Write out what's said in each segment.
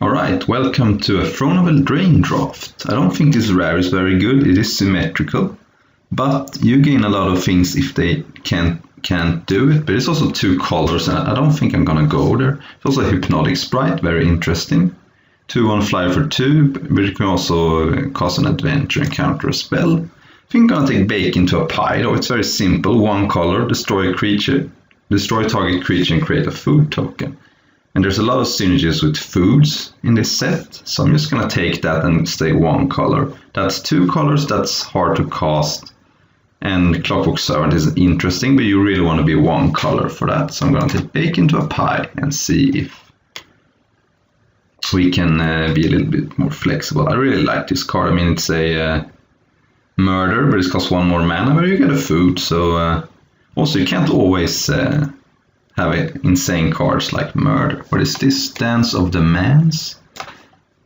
Alright, welcome to a Throne of Eldraine draft. I don't think this rare is very good, it is symmetrical, but you gain a lot of things if they can't do it, but it's also 2 colors and I don't think I'm gonna go there. It's also a Hypnotic Sprite, very interesting. 2/1 flyer for 2, but you can also cast an adventure and counter a spell. I think I'm gonna take Bake into a Pie, though it's very simple, 1 color, destroy target creature and create a food token. And there's a lot of synergies with foods in this set, so I'm just gonna take that and stay 1 color. That's 2 colors, that's hard to cast. And Clockwork Servant is interesting, but you really want to be 1 color for that. So I'm gonna take Bake into a Pie and see if we can be a little bit more flexible. I really like this card. I mean, it's a murder, but it costs 1 more mana, but you get a food. So also you can't always have insane cards like murder. What is this? Dance of the Mans? I'm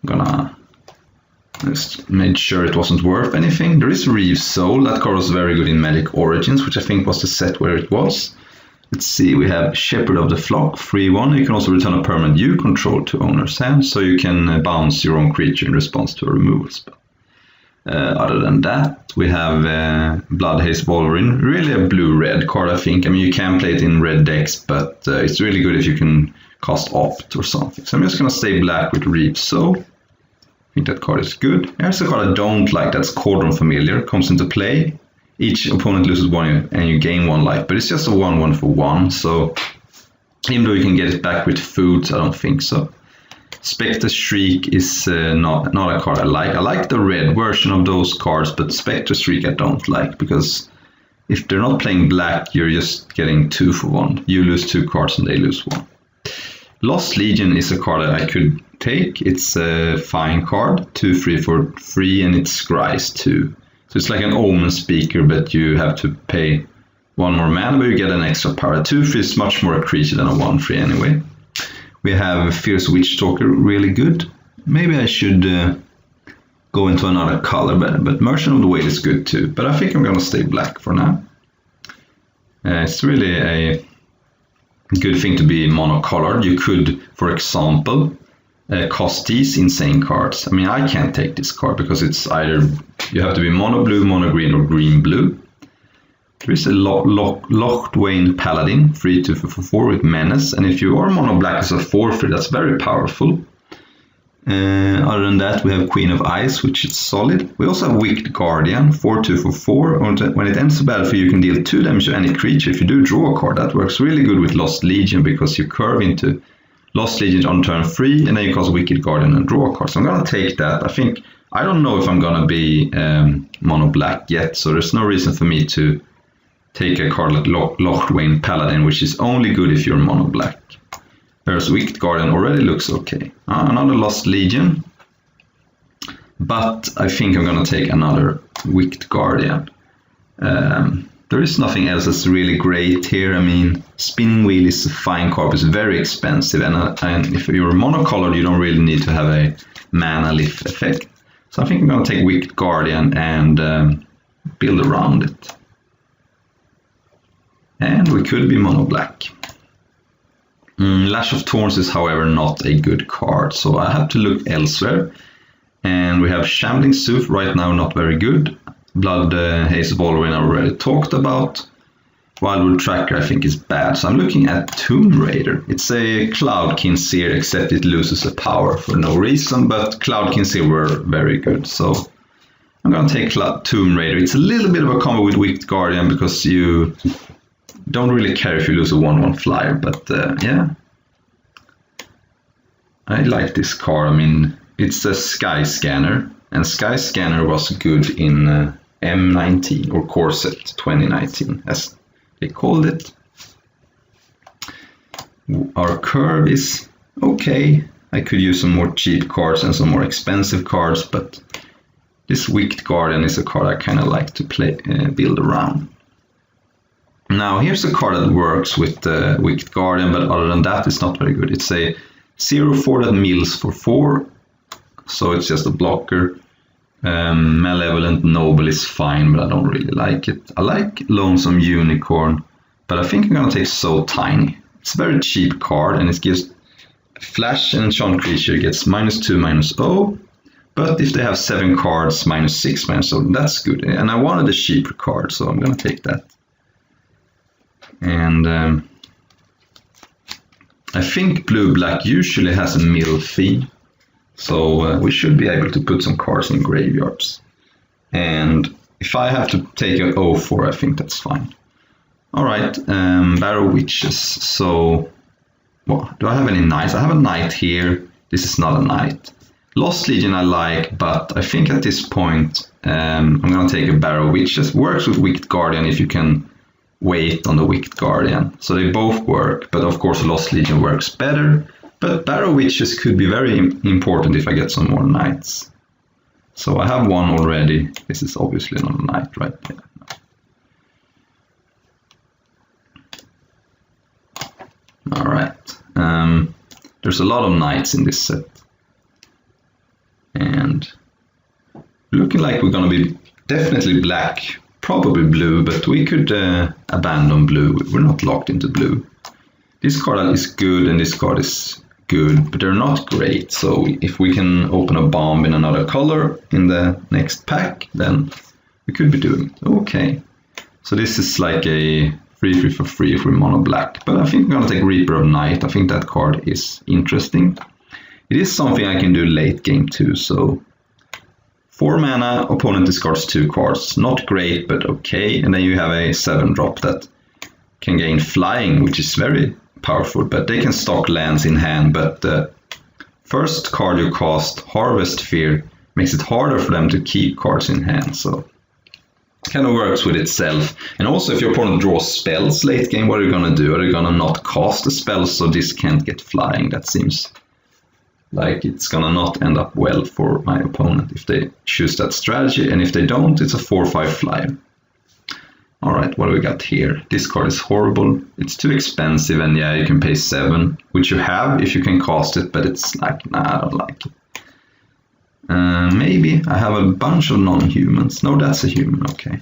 gonna just made sure it wasn't worth anything. There is Reeve's Soul. That card was very good in Magic Origins, which I think was the set where it was. Let's see, we have Shepherd of the Flock, 3/1. You can also return a permanent you control to owner's hand, so you can bounce your own creature in response to a removal spell. Other than that, we have Bloodhaze Wolverine, really a blue-red card, I think. I mean, you can play it in red decks, but it's really good if you can cast Opt or something. So I'm just going to stay black with Reeve's Soul. I think that card is good. Here's a card I don't like, that's Cauldron Familiar, comes into play. Each opponent loses 1 and you gain 1 life, but it's just a 1/1 for 1, so even though you can get it back with foods, I don't think so. Spectre Shriek is not a card I like. I like the red version of those cards, but Spectre Shriek I don't like, because if they're not playing black, you're just getting 2 for 1. You lose 2 cards and they lose 1. Lost Legion is a card that I could take. It's a fine card, 2/3 for 3, and it scries 2. So it's like an Omen Speaker, but you have to pay 1 more mana, but you get an extra power. 2/3 is much more a creature than a 1/3 anyway. We have Fierce Witch Stalker, really good. Maybe I should go into another color, but Merchant of the Whale is good too. But I think I'm gonna stay black for now. It's really a good thing to be monocolored. You could, for example, cost these insane cards. I mean, I can't take this card because it's either you have to be mono blue, mono green, or green blue. There is a Locthwain Paladin, 3/2 for 4 with Menace, and if you are mono black as a 4/3, that's very powerful. Other than that, we have Queen of Ice, which is solid. We also have Wicked Guardian, 4/2 for 4. When it ends the battlefield, you can deal 2 damage to any creature. If you do draw a card, that works really good with Lost Legion, because you curve into Lost Legion on turn 3, and then you cast Wicked Guardian and draw a card. So I'm gonna take that. I don't know if I'm gonna be mono black yet, so there's no reason for me to take a card like Locthwain Paladin, which is only good if you're mono black. Whereas Wicked Guardian already looks okay. Another Lost Legion, but I think I'm gonna take another Wicked Guardian. There is nothing else that's really great here. I mean, Spinning Wheel is a fine card, it's very expensive, and if you're monocolored, you don't really need to have a mana lift effect. So I think I'm going to take Wicked Guardian and build around it. And we could be mono black. Lash of Thorns is, however, not a good card, so I have to look elsewhere. And we have Shambling Sooth right now, not very good. Bloodhaze Wolverine I already talked about. Wildwood Tracker I think is bad, so I'm looking at Tomb Raider. It's a Cloudkin Seer, except it loses a power for no reason, but Cloudkin Seer were very good, so I'm gonna take Tomb Raider. It's a little bit of a combo with Wicked Guardian, because you don't really care if you lose a 1/1 flyer, but yeah. I like this card. I mean, it's a Sky Scanner, and Sky Scanner was good in M19 or Core Set 2019, as they called it. Our curve is okay. I could use some more cheap cards and some more expensive cards, but this Wicked Guardian is a card I kind of like to play, build around. Now here's a card that works with Wicked Guardian, but other than that, it's not very good. It's a 0/4 that mills for 4, so it's just a blocker. Malevolent Noble is fine, but I don't really like it. I like Lonesome Unicorn, but I think I'm gonna take So Tiny. It's a very cheap card, and it gives Flash and enchant creature gets -2/-0, but if they have 7 cards, -6/-0, that's good. And I wanted a cheaper card, so I'm gonna take that. And I think blue-black usually has a mill fee, so we should be able to put some cards in graveyards. And if I have to take a 0-4, I think that's fine. Alright, Barrow Witches. So, well, do I have any knights? I have a knight here. This is not a knight. Lost Legion I like, but I think at this point I'm gonna take a Barrow Witches. Works with Wicked Guardian if you can wait on the Wicked Guardian. So they both work, but of course Lost Legion works better. But Barrow Witches could be very important if I get some more knights. So I have one already. This is obviously not a knight, right? Yeah. Alright. There's a lot of knights in this set. And looking like we're gonna be definitely black, probably blue, but we could abandon blue. We're not locked into blue. This card is good and this card is good, but they're not great. So if we can open a bomb in another color in the next pack, then we could be doing it. Okay. So this is like a 3/3 for free if we're mono black. But I think I'm gonna take Reaper of Night. I think that card is interesting. It is something I can do late game too. So 4 mana, opponent discards 2 cards. Not great, but okay. And then you have a 7-drop that can gain flying, which is very powerful. But they can stock lands in hand. But the first card you cast, Harvest Fear, makes it harder for them to keep cards in hand. So it kind of works with itself. And also if your opponent draws spells late game, what are you going to do? Are you going to not cast the spells so this can't get flying? That seems like it's gonna not end up well for my opponent if they choose that strategy, and if they don't, it's a 4/5 flyer. Alright, what do we got here? This card is horrible. It's too expensive, and yeah, you can pay 7, which you have if you can cast it, but it's like, nah, I don't like it. Maybe I have a bunch of non-humans. No, that's a human, okay.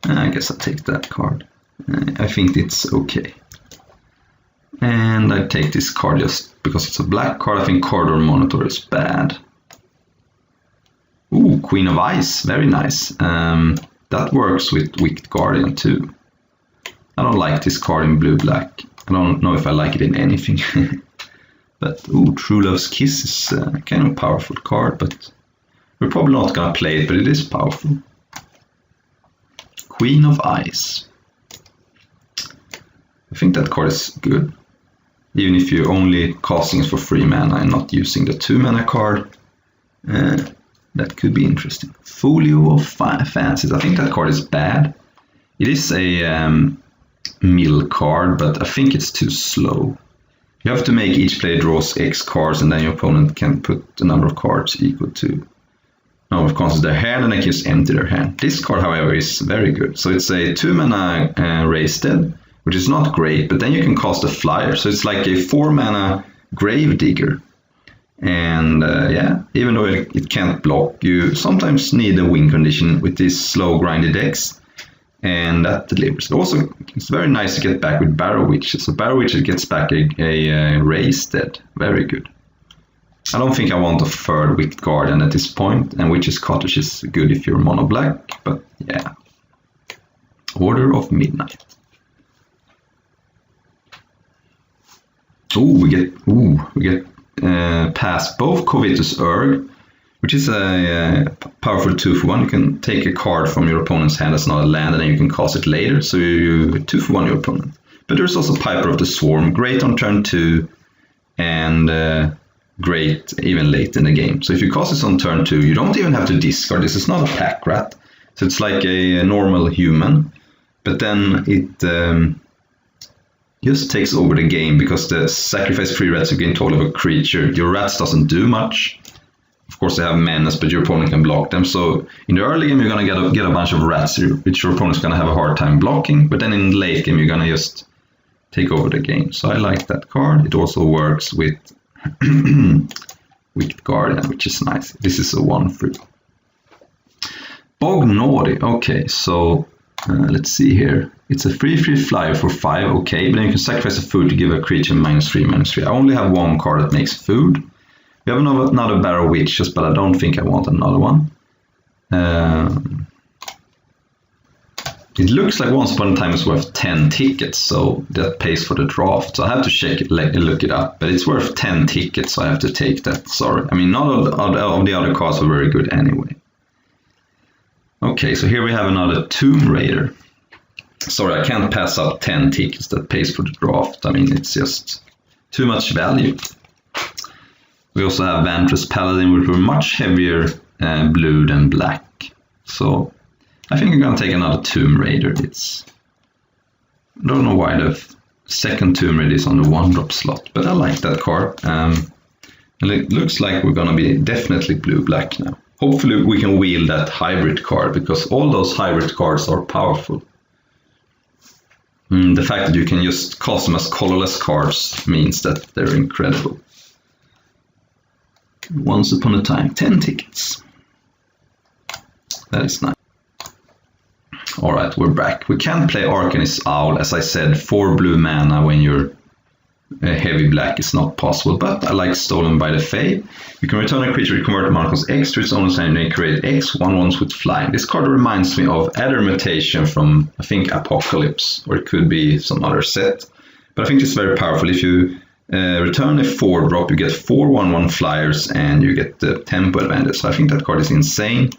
I guess I'll take that card. I think it's okay. And I take this card just because it's a black card. I think Corridor Monitor is bad. Ooh, Queen of Ice, very nice. That works with Wicked Guardian too. I don't like this card in blue-black. I don't know if I like it in anything. But ooh, True Love's Kiss is kind of a powerful card, but we're probably not gonna play it, but it is powerful. Queen of Ice. I think that card is good, even if you're only casting it for 3 mana and not using the 2 mana card. That could be interesting. Folio of Fancies. I think that card is bad. It is a mill card, but I think it's too slow. You have to make each player draws X cards, and then your opponent can put the number of cards equal to number of cards in their hand, and they can just empty their hand. This card, however, is very good. So it's a 2 mana Raise Dead, which is not great, but then you can cast a flyer. So it's like a 4 mana Grave Digger. And yeah, even though it can't block, you sometimes need a win condition with this slow grindy decks, and that delivers. Also, it's very nice to get back with Barrow Witches. So Barrow Witches gets back a Raise Dead. Very good. I don't think I want a third Wicked Guardian at this point, and Witch's Cottage is good if you're mono black, but yeah. Order of Midnight. We get past both Covetous Urg, which is a powerful 2-for-1. You can take a card from your opponent's hand that's not a land, and then you can cast it later, so you 2-for-1 your opponent. But there's also Piper of the Swarm, great on turn 2, and great even late in the game. So if you cast this on turn 2, you don't even have to discard. This is not a pack rat, so it's like a normal human, but then it just takes over the game because the sacrifice 3 rats you gain total of a creature. Your rats doesn't do much. Of course they have menace, but your opponent can block them. So in the early game you're gonna get a bunch of rats which your opponent's gonna have a hard time blocking, but then in the late game you're gonna just take over the game. So I like that card. It also works with Wicked Guardian, which is nice. This is a 1/3. Bog Naughty. Okay, so Let's see here. It's a 3/3 flyer for 5, okay, but then you can sacrifice a food to give a creature -3/-3. I only have one card that makes food. We have another Barrow Witches, but I don't think I want another one. It looks like Once Upon a Time is worth 10 tickets, so that pays for the draft. So I have to look it up, but it's worth 10 tickets, so I have to take that. Sorry. I mean, none of the other cards were very good anyway. Okay, so here we have another Tomb Raider. Sorry, I can't pass up 10 tickets that pays for the draft. I mean, it's just too much value. We also have Vantress Paladin, which were much heavier blue than black. So I think I'm gonna take another Tomb Raider. I don't know why the second Tomb Raider is on the 1-drop slot, but I like that card. And it looks like we're gonna be definitely blue-black now. Hopefully we can wield that hybrid card, because all those hybrid cards are powerful. The fact that you can just cast them as colorless cards means that they're incredible. Once Upon a Time, 10 tickets. That is nice. Alright, we're back. We can't play Arcanist Owl, as I said, 4 blue mana when you're heavy black is not possible, but I like Stolen by the Fae. You can return a creature with convert mana cost X to its own sign and create X 1/1s with flying. This card reminds me of Adder Mutation from, I think, Apocalypse, or it could be some other set. But I think it's very powerful. If you return a 4-drop, you get 4 1/1 flyers and you get the tempo advantage. So I think that card is insane.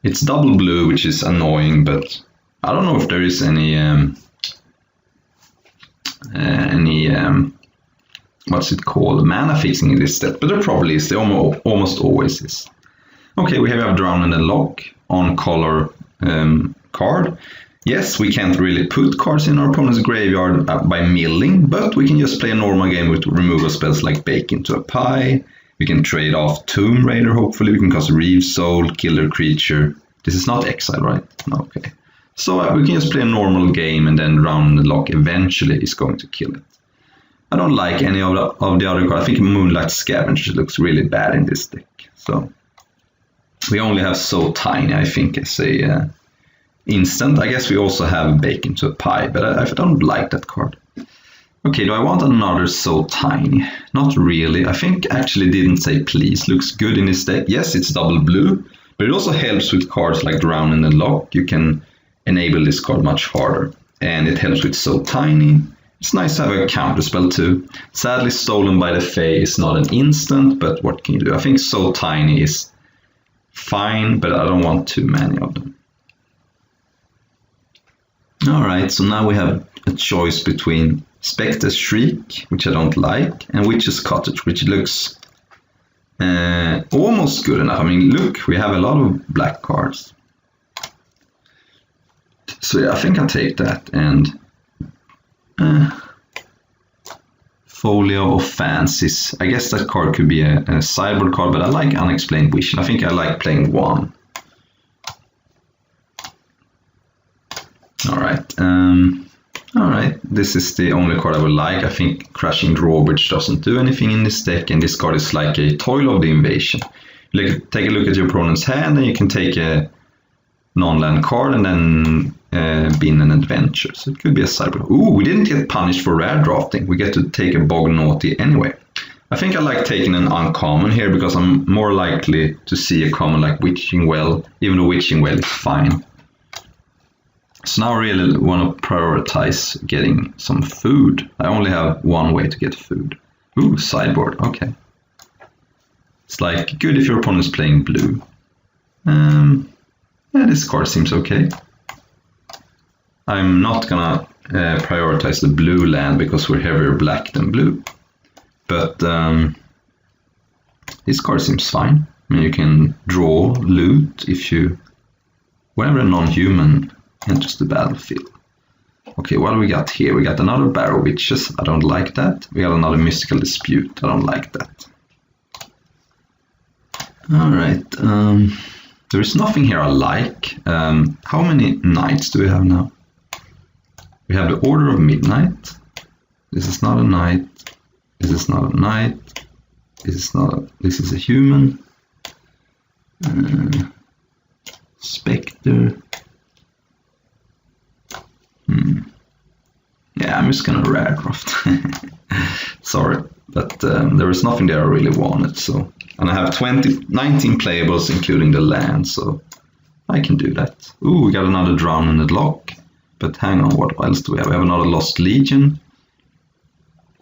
It's double blue, which is annoying, but I don't know if there is any what's it called, mana fixing in this set, but there probably is. There almost always is. Okay, we have Drown in the Lock on color card. Yes, we can't really put cards in our opponent's graveyard by milling, but we can just play a normal game with removal spells like Bake into a Pie. We can trade off Tomb Raider, hopefully. We can cast Reave Soul, kill their creature. This is not Exile, right? No, okay. So we can just play a normal game, and then Drown in the Lock eventually is going to kill it. I don't like any of the other cards. I think Moonlight Scavenger looks really bad in this deck. So we only have So Tiny, I think, as a instant. I guess we also have Bake into a Pie, but I don't like that card. Okay, do I want another So Tiny? Not really. I think actually Didn't Say Please looks good in this deck. Yes, it's double blue, but it also helps with cards like Drown in the Lock. You can enable this card much harder, and it helps with So Tiny. It's nice to have a counterspell too. Sadly, Stolen by the Fae is not an instant, but what can you do? I think So Tiny is fine, but I don't want too many of them. Alright, so now we have a choice between Spectre's Shriek, which I don't like, and Witch's Cottage, which looks almost good enough. I mean, look, we have a lot of black cards. So yeah, I think I'll take that, and Folio of Fancies. I guess that card could be a sideboard card, but I like Unexplained Wish, and I think I like playing 1. Alright, this is the only card I would like. I think Crashing Drawbridge doesn't do anything in this deck, and this card is like a Toil of the Invasion. Take a look at your opponent's hand, and you can take a non-land card and then bin an adventure. So it could be a sideboard. Ooh, we didn't get punished for rare drafting. We get to take a Bog Naughty anyway. I think I like taking an uncommon here because I'm more likely to see a common like Witching Well, even though Witching Well is fine. So now I really want to prioritize getting some food. I only have one way to get food. Ooh, sideboard, okay. It's like good if your opponent's playing blue. Yeah, this card seems okay. I'm not gonna prioritize the blue land because we're heavier black than blue. But this card seems fine. I mean, you can draw loot if you, whenever a non-human enters the battlefield. Okay, what do we got here? We got another Barrow Witches. I don't like that. We got another Mystical Dispute. I don't like that. Alright, there is nothing here I like. How many knights do we have now? We have the Order of Midnight. This is not a knight. This is not a knight. This is a human. Spectre. Yeah, I'm just gonna rare draft. Sorry, but there was nothing there I really wanted. So, and I have 19 playables, including the land, so I can do that. Ooh, we got another Drown in the Lock. But hang on, what else do we have? We have another Lost Legion.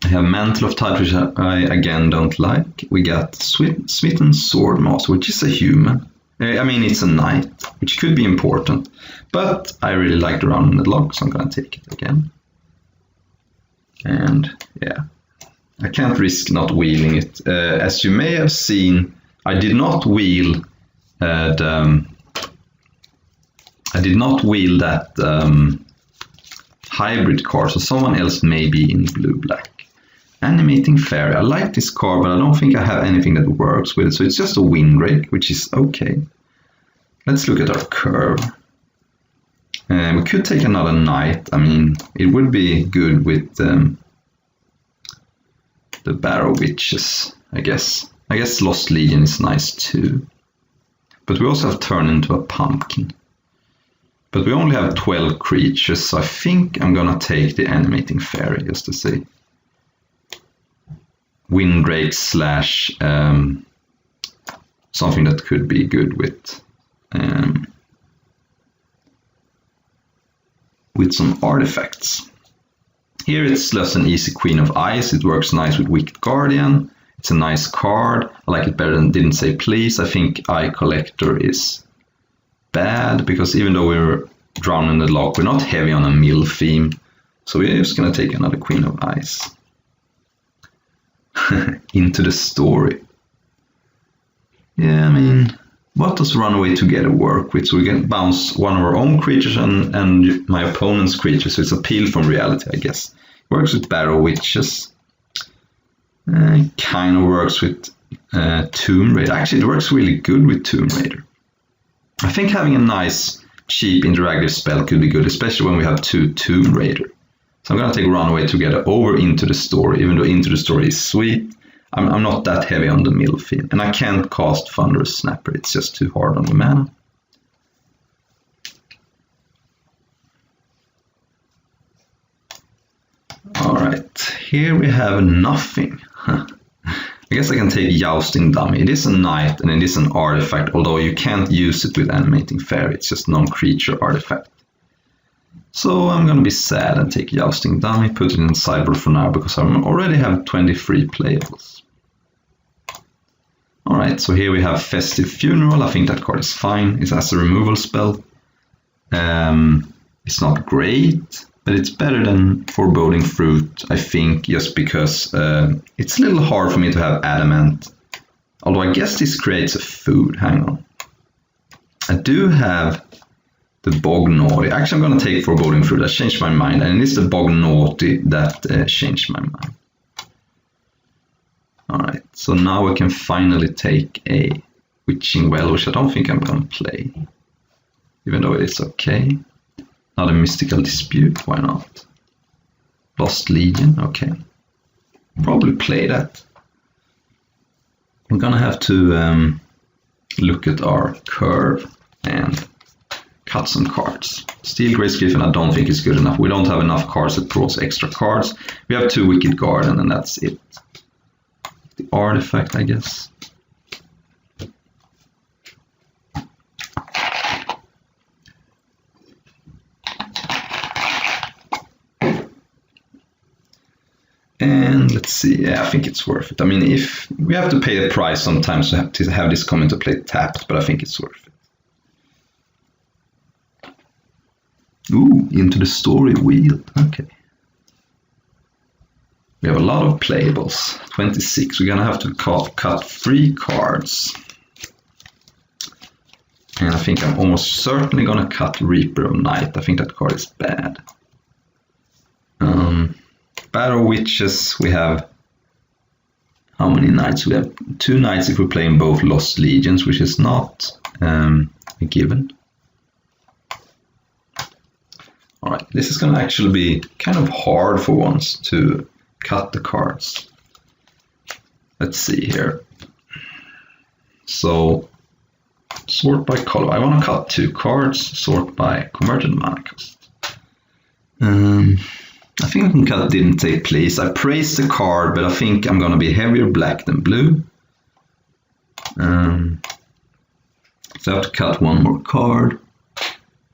I have Mantle of Tide, which I again don't like. We got Smitten Swordmaster, which is a human. I mean, it's a knight, which could be important. But I really like the Drown in the Lock, so I'm gonna take it again. And yeah, I can't risk not wheeling it. As you may have seen, I did not wheel that hybrid card, so someone else may be in blue-black. Animating Fairy. I like this card, but I don't think I have anything that works with it, so it's just a Windrake, which is okay. Let's look at our curve. We could take another Knight. I mean, it would be good with the Barrow Witches, I guess. I guess Lost Legion is nice too. But we also have turned into a Pumpkin. But we only have 12 creatures, so I think I'm gonna take the Animating Fairy just to see. Windrake slash something that could be good with some artifacts. Here it's less an easy Queen of Ice. It works nice with Wicked Guardian. It's a nice card. I like it better than Didn't Say Please. I think Eye Collector is bad because even though we're Drown in the Lock, we're not heavy on a mill theme. So we're just gonna take another Queen of Ice. Into the Story. Yeah, I mean, what does Runaway Together work with? So we can bounce one of our own creatures and my opponent's creatures. So it's a Peel from Reality, I guess. It works with Barrow Witches. Kind of works with Tomb Raider. Actually, it works really good with Tomb Raider. I think having a nice, cheap interactive spell could be good, especially when we have 2 Tomb Raider. So I'm going to take Runaway Together over Into the Story, even though Into the Story is sweet. I'm not that heavy on the mill theme. And I can't cast Thunderous Snapper, it's just too hard on the mana. Alright, here we have nothing. I guess I can take Jousting Dummy. It is a knight and it is an artifact, although you can't use it with Animating Fairy. It's just non-creature artifact. So I'm gonna be sad and take Jousting Dummy, put it in sideboard for now because I already have 23 playables. Alright, so here we have Festive Funeral. I think that card is fine. It has a removal spell. It's not great, but it's better than Foreboding Fruit, I think, just because it's a little hard for me to have Adamant. Although I guess this creates a food. Hang on. I do have the Bog Naughty. Actually, I'm going to take Foreboding Fruit. I changed my mind, and it is the Bog Naughty that changed my mind. Alright, so now we can finally take a Witching Well, which I don't think I'm going to play. Even though it is okay. Not a Mystical Dispute, why not? Lost Legion, okay. Probably play that. I'm gonna have to look at our curve and cut some cards. Steel Grace Griffin I don't think is good enough. We don't have enough cards that draws extra cards. We have 2 Wicked Guardian and that's it. The artifact, I guess. And let's see, yeah, I think it's worth it. I mean, if we have to pay a price sometimes to have this come into play tapped, but I think it's worth it. Ooh, Into the Story wheel, okay. We have a lot of playables, 26. We're gonna have to cut 3 cards. And I think I'm almost certainly gonna cut Reaper of Night. I think that card is bad. Barrow Witches, we have, how many knights? We have 2 knights if we're playing both Lost Legions, which is not a given. Alright, this is going to actually be kind of hard for once to cut the cards. Let's see here. So, sort by color. I want to cut 2 cards, sort by converted mana cost. I think I can cut didn't take place. I praised the card, but I think I'm gonna be heavier black than blue. So I have to cut one more card.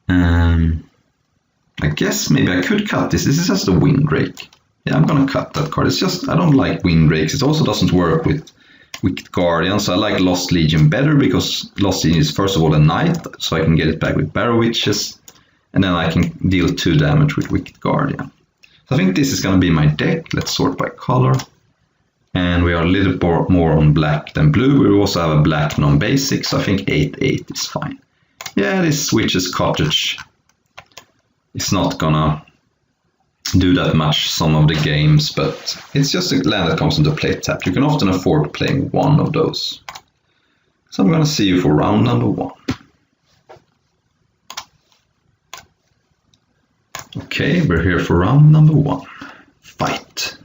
I guess maybe I could cut this. This is just a Windrake. Yeah, I'm gonna cut that card. It's just, I don't like Windrakes. It also doesn't work with Wicked Guardian. So I like Lost Legion better because Lost Legion is first of all a knight, so I can get it back with Barrow Witches. And then I can deal 2 damage with Wicked Guardian. So I think this is gonna be my deck. Let's sort by color. And we are a little more on black than blue. We also have a black non-basic, so I think 8/8 is fine. Yeah, this Witch's Cottage is not gonna do that much some of the games, but it's just a land that comes into play tapped. You can often afford playing one of those. So I'm gonna see you for round number 1. Okay, we're here for round number 1. Fight.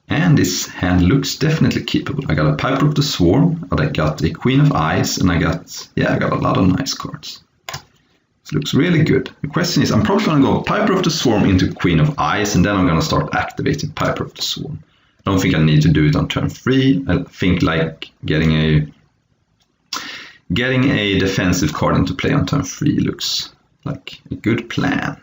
And this hand looks definitely keepable. I got a Piper of the Swarm, I got a Queen of Ice, and I got a lot of nice cards. It looks really good. The question is, I'm probably going to go Piper of the Swarm into Queen of Ice, and then I'm going to start activating Piper of the Swarm. I don't think I need to do it on turn 3. I think like getting a defensive card into play on turn 3 looks like a good plan.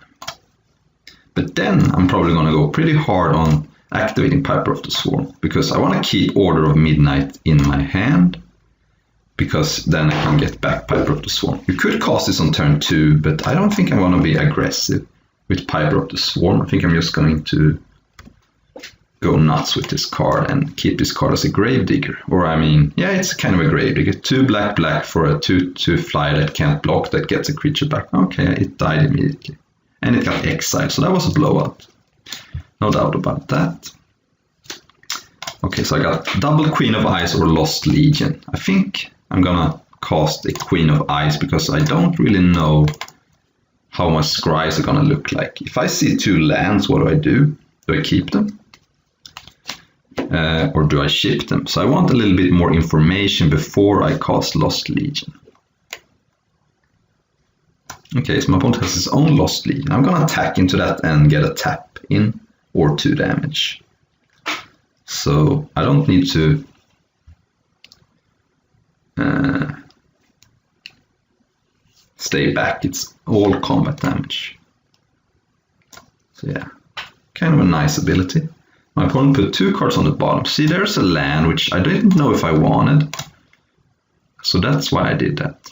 But then I'm probably going to go pretty hard on activating Piper of the Swarm, because I want to keep Order of Midnight in my hand, because then I can get back Piper of the Swarm. You could cast this on turn 2, but I don't think I want to be aggressive with Piper of the Swarm. I think I'm just going to go nuts with this card and keep this card as a Gravedigger. Or I mean, yeah, it's kind of a Gravedigger. 2 black for a 2/2 flyer that can't block, that gets a creature back. Okay, it died immediately. And it got exiled, so that was a blowout. No doubt about that. Okay, so I got double Queen of Ice or Lost Legion. I think I'm gonna cast a Queen of Ice because I don't really know how my scries are gonna look like. If I see 2 lands, what do? Do I keep them? Or do I ship them? So I want a little bit more information before I cast Lost Legion. Okay, so my opponent has his own Lost Legion. I'm gonna attack into that and get a tap in or 2 damage. So I don't need to stay back. It's all combat damage. So yeah, kind of a nice ability. My opponent put 2 cards on the bottom. See, there's a land which I didn't know if I wanted. So that's why I did that.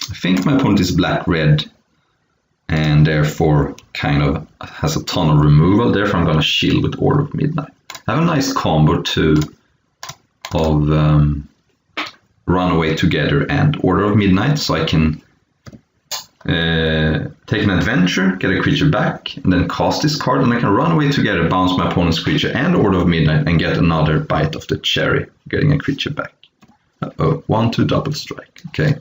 I think my opponent is black-red and therefore kind of has a ton of removal. Therefore I'm going to shield with Order of Midnight. I have a nice combo too of Runaway Together and Order of Midnight, so I can take an adventure, get a creature back, and then cast this card, and I can Runaway Together, bounce my opponent's creature and Order of Midnight, and get another bite of the cherry, getting a creature back. 1/2 double strike. Okay.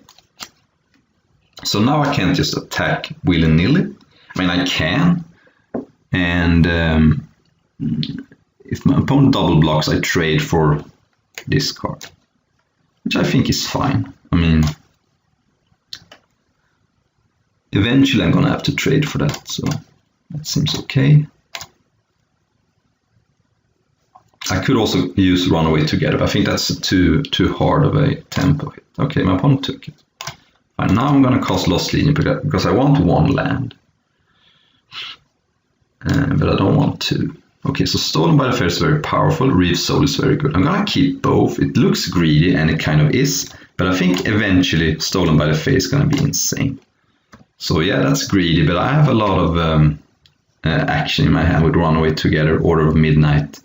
So now I can't just attack willy-nilly. I mean, I can, and if my opponent double blocks, I trade for this card, which I think is fine. I mean, eventually I'm gonna have to trade for that, so that seems okay. I could also use Runaway Together, but I think that's too hard of a tempo hit. Okay, my opponent took it. Fine, now I'm gonna cast Lost Legion because I want 1 land. But I don't want 2. Okay, so Stolen by the Fair is very powerful, Reef Soul is very good. I'm gonna keep both. It looks greedy, and it kind of is, but I think eventually Stolen by the Fair is gonna be insane. So yeah, that's greedy, but I have a lot of action in my hand with Runaway Together, Order of Midnight.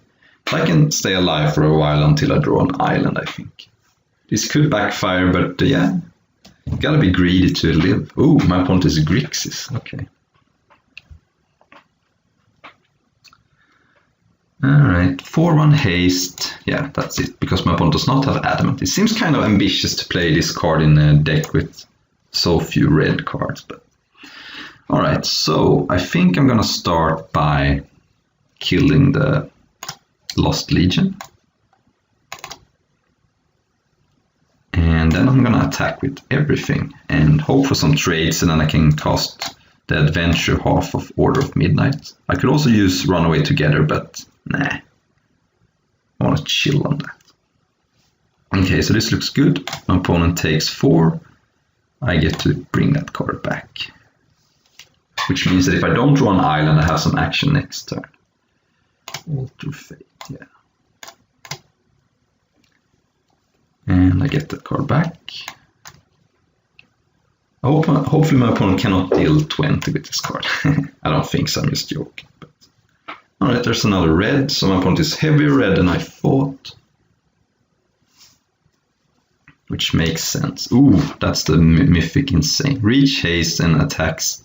I can stay alive for a while until I draw an island, I think. This could backfire, but yeah, you gotta be greedy to live. Ooh, my opponent is Grixis, okay. Alright, 4/1 haste. Yeah, that's it, because my opponent does not have adamant. It seems kind of ambitious to play this card in a deck with so few red cards, but alright, so I think I'm gonna start by killing the Lost Legion. And then I'm gonna attack with everything and hope for some trades, and then I can cast the adventure half of Order of Midnight. I could also use Runaway Together, but nah. I want to chill on that. Okay, so this looks good. My opponent takes 4. I get to bring that card back. Which means that if I don't draw an island, I have some action next turn. Alter Fate, yeah. And I get that card back. Hopefully my opponent cannot deal 20 with this card. I don't think so, I'm just joking. But... Alright, there's another red, so my opponent is heavier red than I thought. Which makes sense. Ooh, that's the Mythic Insane. Reach, haste, and attacks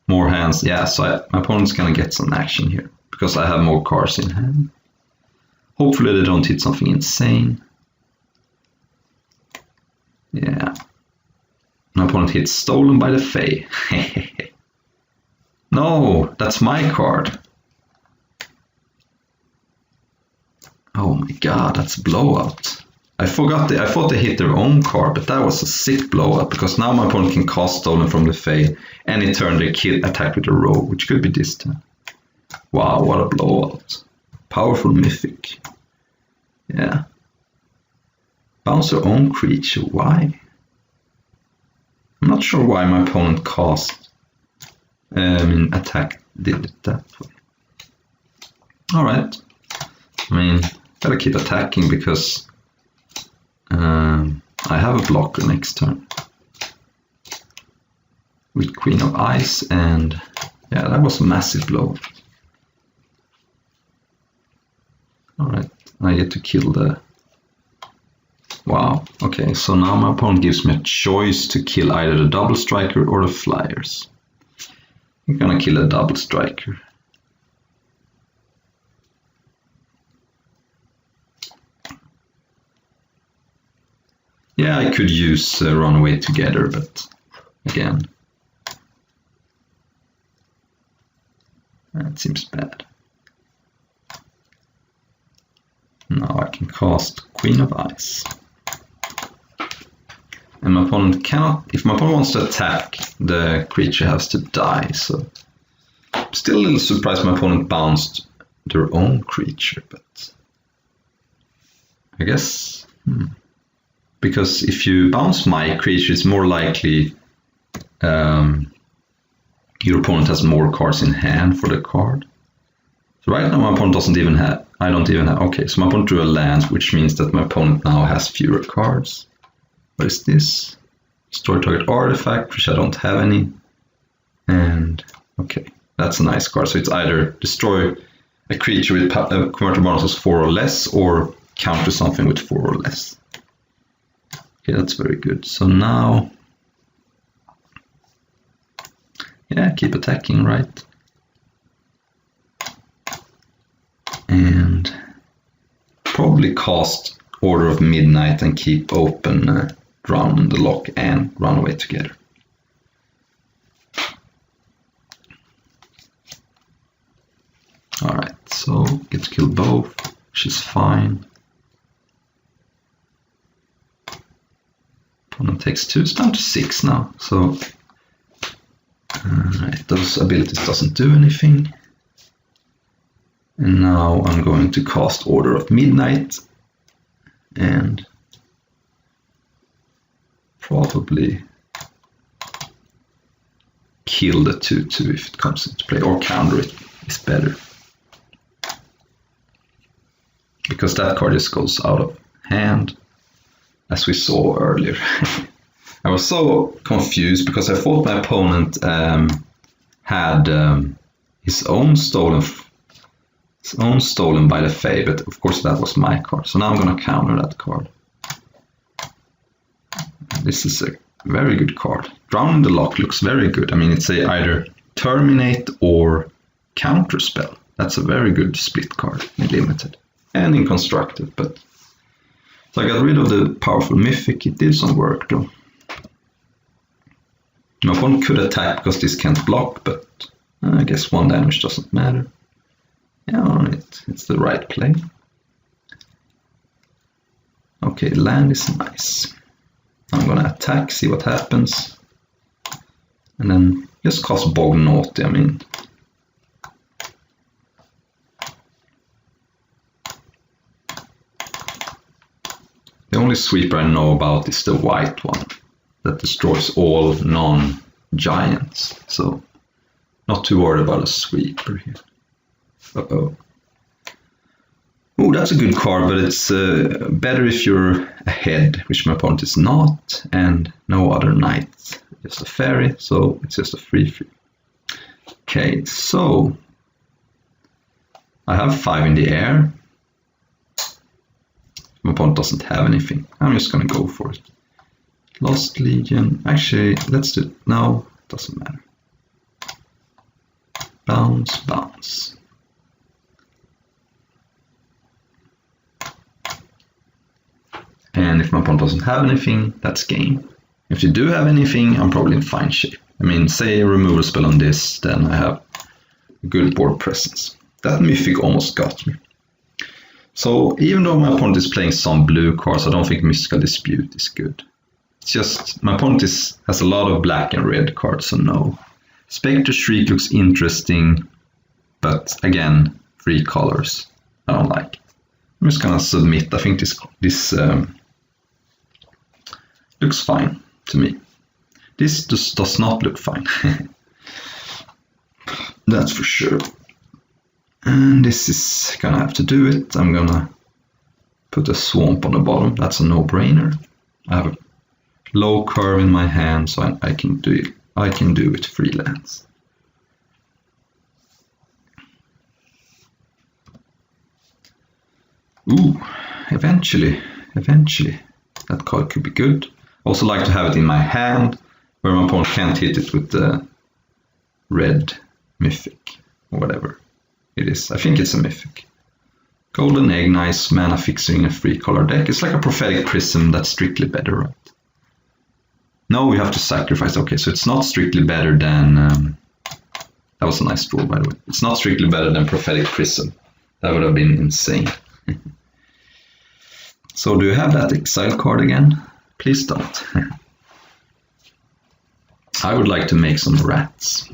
more hands. Yeah, so my opponent's gonna get some action here. Because I have more cards in hand. Hopefully they don't hit something insane. Yeah. My opponent hits Stolen by the Fae. No, that's my card. Oh my god, that's a blowout. I thought they hit their own card, but that was a sick blowout because now my opponent can cast Stolen from the Fae any turn they attack with a rogue, which could be this turn. Wow, what a blowout. Powerful Mythic. Yeah. Bounce their own creature, why? I'm not sure why my opponent cast attack did it that way. Alright. I mean, gotta keep attacking because I have a blocker next turn. With Queen of Ice, and yeah, that was a massive blow. Alright, I get to kill the... Wow, okay, so now my opponent gives me a choice to kill either the Double Striker or the Flyers. I'm gonna kill a Double Striker. Yeah, I could use Runaway Together, but again, that seems bad. Now I can cast Queen of Ice. And my opponent cannot, if my opponent wants to attack, the creature has to die, so I'm still a little surprised my opponent bounced their own creature, but I guess, because if you bounce my creature, it's more likely your opponent has more cards in hand for the card. So right now my opponent doesn't even have, I don't even have, okay, so my opponent drew a land, which means that my opponent now has fewer cards. What is this? Destroy target artifact, which I don't have any. And, okay, that's a nice card. So it's either destroy a creature with converted bonus 4 or less, or counter something with 4 or less. Okay, that's very good. So now, yeah, keep attacking, right? And probably cast Order of Midnight and keep open Drown the Lock and Runaway Together. Alright, so get to kill both, which is fine. Opponent takes 2, it's down to 6 now, so those abilities doesn't do anything. And now I'm going to cast Order of Midnight and probably kill the 2/2 if it comes into play, or counter it is better. Because that card just goes out of hand, as we saw earlier. I was so confused because I thought my opponent had his own stolen by the Fae, but of course that was my card. So now I'm going to counter that card. This is a very good card. Drowning the Lock looks very good. I mean, it's either terminate or counter spell. That's a very good split card in limited and in constructed. But so I got rid of the powerful Mythic. It did some work though. My opponent could attack because this can't block, but I guess 1 damage doesn't matter. Yeah, it's the right play. Okay, land is nice. I'm gonna attack, see what happens. And then Just cast Bog Naughty, I mean. The only sweeper I know about is the white one that destroys all non-giants, so not too worried about a sweeper here. Uh-oh. Oh, that's a good card, but it's better if you're ahead, which my opponent is not, and no other knight. Just a fairy, so it's just a free. Okay, so I have 5 in the air. My opponent doesn't have anything. I'm just gonna go for it. Lost Legion. Actually, let's do it. No, it doesn't matter. Bounce, bounce. And if my opponent doesn't have anything, that's game. If you do have anything, I'm probably in fine shape. I mean, say a removal spell on this, then I have a good board presence. That Mythic almost got me. So even though my opponent is playing some blue cards, I don't think Mystical Dispute is good. It's just, my opponent has a lot of black and red cards, so no. Spectre Shriek looks interesting, but again, 3 colors. I don't like. I'm just gonna submit. I think this looks fine to me. This just does not look fine. That's for sure. And this is gonna have to do it. I'm gonna put a swamp on the bottom. That's a no-brainer. I have a low curve in my hand, so I can do it. I can do it freelance. Ooh, eventually, that card could be good. Also like to have it in my hand, where my opponent can't hit it with the red mythic, or whatever it is. I think it's a mythic. Golden Egg, nice mana fixing a 3-color deck. It's like a Prophetic Prism that's strictly better, right? No, we have to sacrifice. Okay, so it's not strictly better than... that was a nice draw, by the way. It's not strictly better than Prophetic Prism. That would have been insane. So do you have that exile card again? Please don't. I would like to make some rats.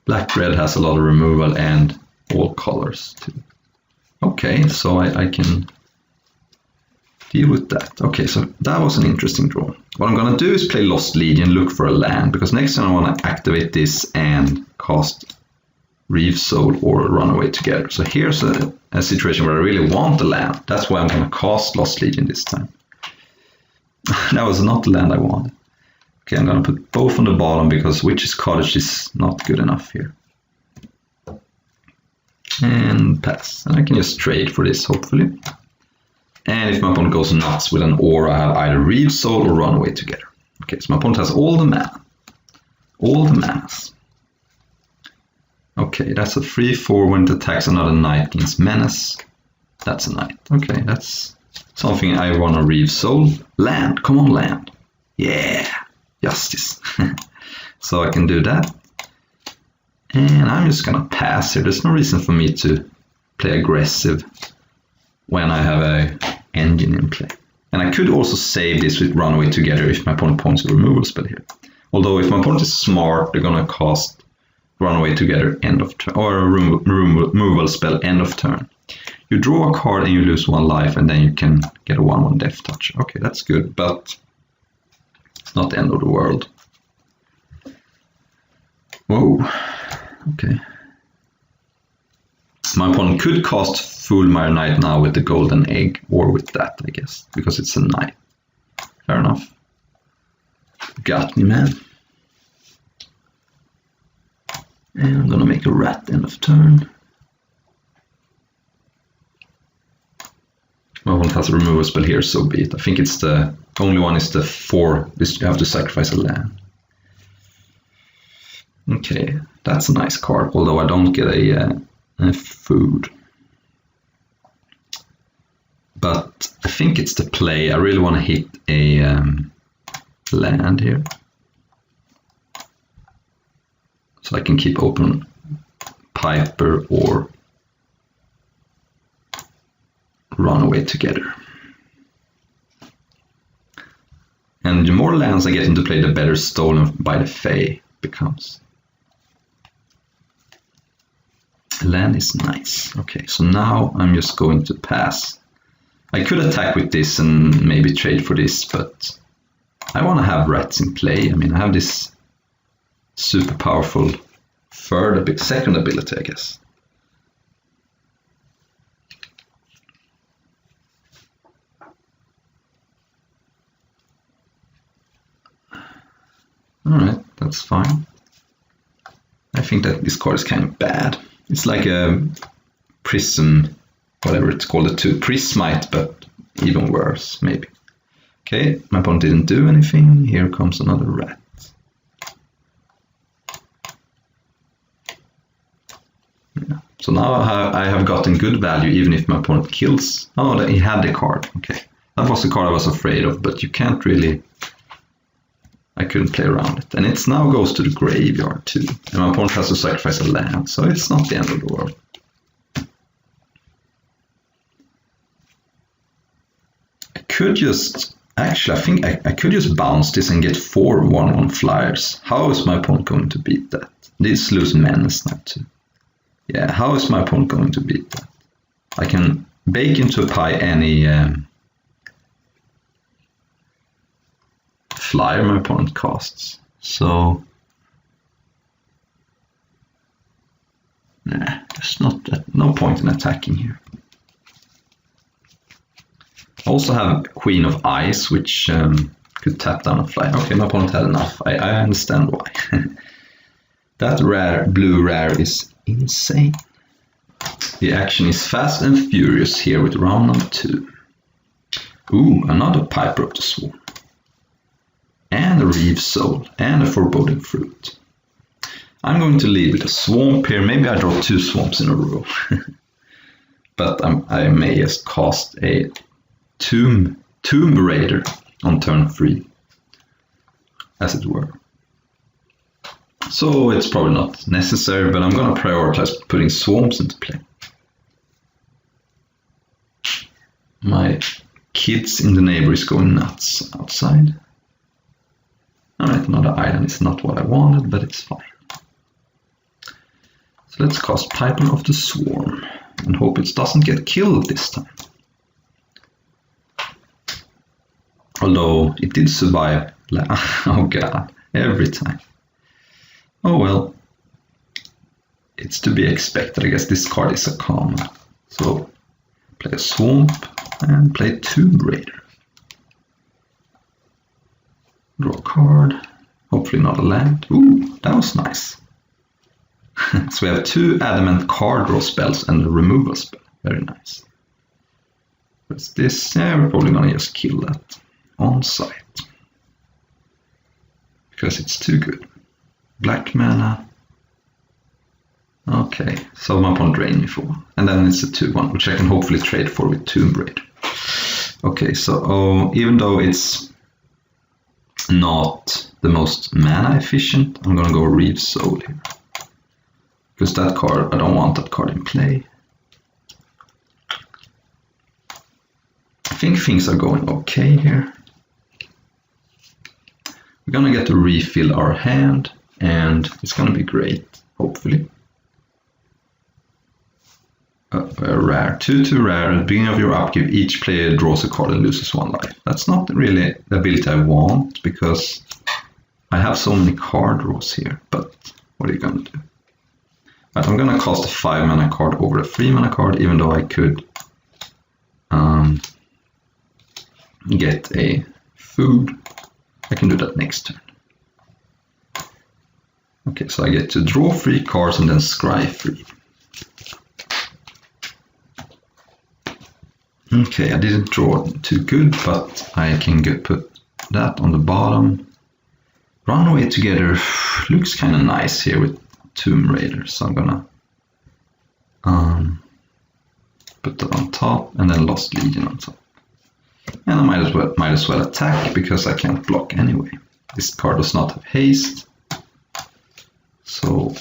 Black-red has a lot of removal and all colors too. Okay, so I can deal with that. Okay, so that was an interesting draw. What I'm gonna do is play Lost Legion, look for a land, because next time I wanna activate this and cast Reeve Soul or Runaway together. So here's a situation where I really want the land. That's why I'm gonna cast Lost Legion this time. That was not the land I wanted. Okay, I'm gonna put both on the bottom because Witch's Cottage is not good enough here. And pass. And I can just trade for this, hopefully. And if my opponent goes nuts with an aura, I have either Reeve Soul or Runaway together. Okay, so my opponent has all the mana. All the manas. Okay, that's a 3/4 when it attacks another knight gains menace. That's a knight. Okay, that's something I want to Reeve Soul. Land, come on land. Yeah, justice. So I can do that. And I'm just gonna pass here. There's no reason for me to play aggressive when I have a engine in play. And I could also save this with Runaway together if my opponent points a removal spell here. Although if my opponent is smart, they're gonna cast Runaway together end of turn, or a removal spell end of turn. You draw a card and you lose 1 life, and then you can get a 1/1 Death Touch. Okay, that's good, but it's not the end of the world. Whoa, okay. My opponent could cast Fulmire Knight now with the Golden Egg, or with that, I guess, because it's a knight. Fair enough. Got me, man. And I'm gonna make a rat end of turn. My opponent has a removal spell here, so be it. I think it's the only one is the 4. This you have to sacrifice a land. Okay, that's a nice card, although I don't get a food. But I think it's the play. I really want to hit a land here. So I can keep open Piper or Runaway together. And more lands I get into play, the better Stolen by the Fae becomes. Land is nice. Okay, so now I'm just going to pass. I could attack with this and maybe trade for this, but I want to have rats in play. I mean, I have this super powerful second ability, I guess. Alright, that's fine. I think that this card is kind of bad. It's like a prism, whatever it's called, a 2 prismite, but even worse, maybe. Okay, my opponent didn't do anything. Here comes another rat. Yeah. So now I have gotten good value even if my opponent kills. Oh, he had the card. Okay, that was the card I was afraid of, but you can't really... I couldn't play around it. And it now goes to the graveyard too. And my opponent has to sacrifice a land, so it's not the end of the world. I could just... Actually, I think I could just bounce this and get 4 1/1 flyers. How is my opponent going to beat that? This lose menace now too. Yeah, how is my opponent going to beat that? I can bake into a pie any flyer my opponent casts. So nah, there's no point in attacking here. I also have Queen of Ice, which could tap down a flyer. Okay, my opponent had enough. I understand why. That rare, blue rare is insane. The action is fast and furious here with round number 2. Ooh, another Piper of the Swarm. And a Reeve Soul, and a Foreboding Fruit. I'm going to lead with a Swamp here. Maybe I draw 2 Swamps in a row. But I may just cast a Tomb Raider on turn 3, as it were. So it's probably not necessary, but I'm going to prioritize putting Swamps into play. My kids in the neighbor is going nuts outside. Alright, another island is not what I wanted, but it's fine. So let's cast Piper of the Swarm and hope it doesn't get killed this time. Although it did survive. Oh god, every time. Oh well. It's to be expected. I guess this card is a common. So play a Swamp and play Tomb Raider. Draw a card. Hopefully not a land. Ooh, that was nice. So we have 2 adamant card draw spells and a removal spell. Very nice. What's this? Yeah, we're probably gonna just kill that on sight. Because it's too good. Black mana. Okay, so my opponent drained me for 1. And then it's a 2/1, which I can hopefully trade for with Tomb Raider. Okay, so even though it's not the most mana efficient, I'm gonna go Reeve Soul here. Because that card, I don't want that card in play. I think things are going okay here. We're gonna get to refill our hand, and it's gonna be great, hopefully. A rare, 2/2 rare. At the beginning of your upkeep, each player draws a card and loses 1 life. That's not really the ability I want, because I have so many card draws here, but what are you gonna do? Right, I'm gonna cast a 5 mana card over a 3 mana card, even though I could get a food. I can do that next turn. Okay, so I get to draw 3 cards and then scry 3. Okay, I didn't draw too good, but I can put that on the bottom. Runaway Together looks kind of nice here with Tomb Raider, so I'm gonna put that on top and then Lost Legion on top. And I might as well attack because I can't block anyway. This card does not have haste, so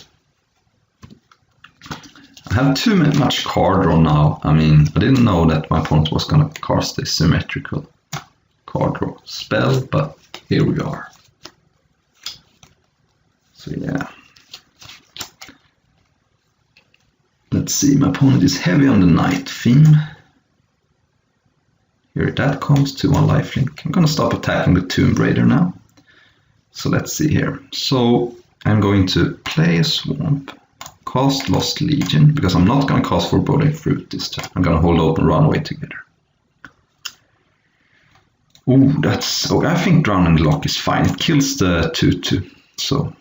I have too much card draw now. I mean, I didn't know that my opponent was gonna cast a symmetrical card draw spell, but here we are. So yeah. Let's see, my opponent is heavy on the knight theme. Here that comes to 1 lifelink. I'm gonna stop attacking the Tomb Raider now. So let's see here. So I'm going to play a swamp, cast Lost Legion, because I'm not gonna cast Foreboding Fruit this turn. I'm gonna hold open Runaway Together. Ooh, that's... Oh, I think Drowning Lock is fine. It kills the 2/2. So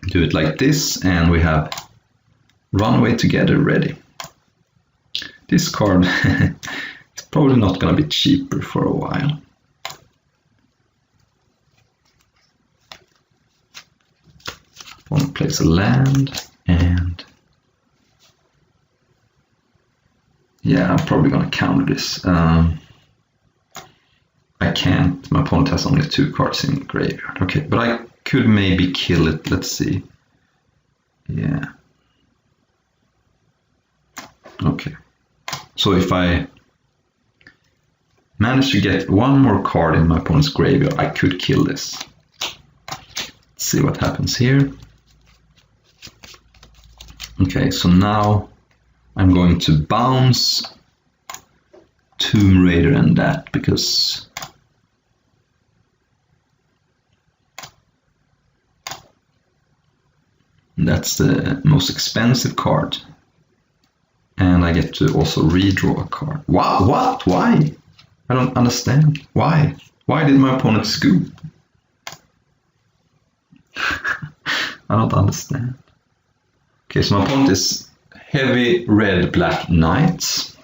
do it like this, and we have Runaway Together ready. This card is probably not going to be cheaper for a while. Want to place a land, and yeah, I'm probably going to counter this. I can't. My opponent has only 2 cards in the graveyard. Okay, but I could maybe kill it. Let's see. Yeah. Okay. So if I manage to get 1 more card in my opponent's graveyard, I could kill this. Let's see what happens here. Okay, so now I'm going to bounce Tomb Raider and that, because that's the most expensive card. And I get to also redraw a card. Wow, what? Why? I don't understand. Why? Why did my opponent scoop? I don't understand. Okay, so my opponent is heavy red-black knights.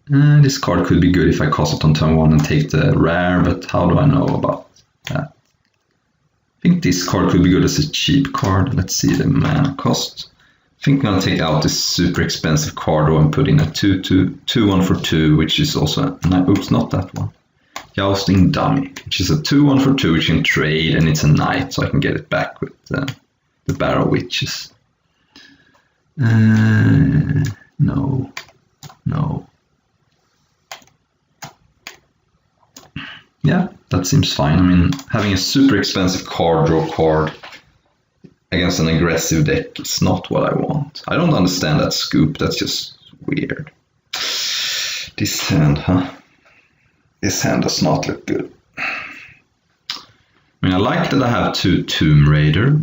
This card could be good if I cast it on turn 1 and take the rare, but how do I know about that? I think this card could be good as a cheap card. Let's see the mana cost. I think I'm gonna take out this super expensive card and put in a 2/1 for 2, which is also oops, not that one. Jousting Dummy, which is a 2/1 for 2, which you can trade, and it's a knight, so I can get it back with the Barrow Witches. No. Yeah, that seems fine. I mean, having a super expensive card draw card against an aggressive deck is not what I want. I don't understand that scoop. That's just weird. This hand, huh? This hand does not look good. I mean, I like that I have 2 Tomb Raider,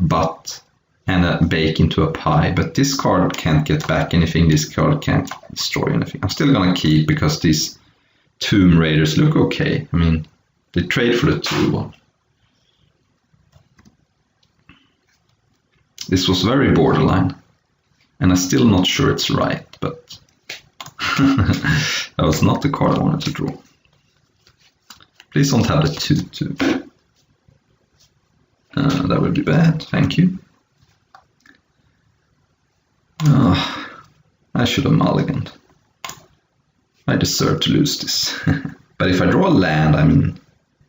and a Bake into a Pie, but this card can't get back anything. This card can't destroy anything. I'm still gonna keep, because these Tomb Raiders look okay. I mean, they trade for the 2/1. This was very borderline, and I'm still not sure it's right, but that was not the card I wanted to draw. Please don't have the 2/2. That would be bad, thank you. Oh, I should have mulliganed. I deserve to lose this. But if I draw a land, I'm in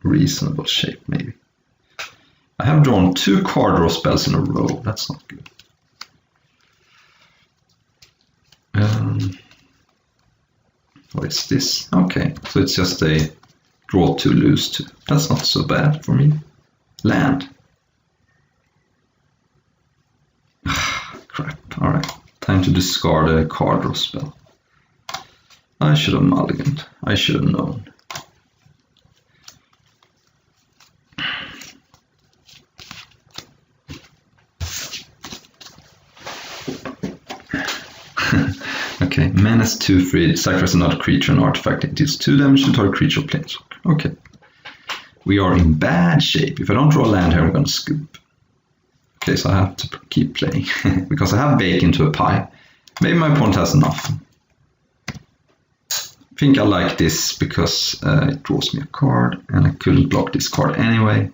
reasonable shape, maybe. I have drawn 2 card draw spells in a row. That's not good. What is this? Okay, so it's just a draw 2, lose 2. That's not so bad for me. Land. Crap. Alright, time to discard a card draw spell. I should have mulliganed. I should have known. Okay, Menace 2/3, sacrifice another creature and artifact. It deals 2 damage to target creature or planeswalker. Okay. We are in bad shape. If I don't draw a land here, I'm gonna scoop. Okay, so I have to keep playing. Because I have Bake into a Pie. Maybe my opponent has enough. I think I like this because it draws me a card, and I couldn't block this card anyway.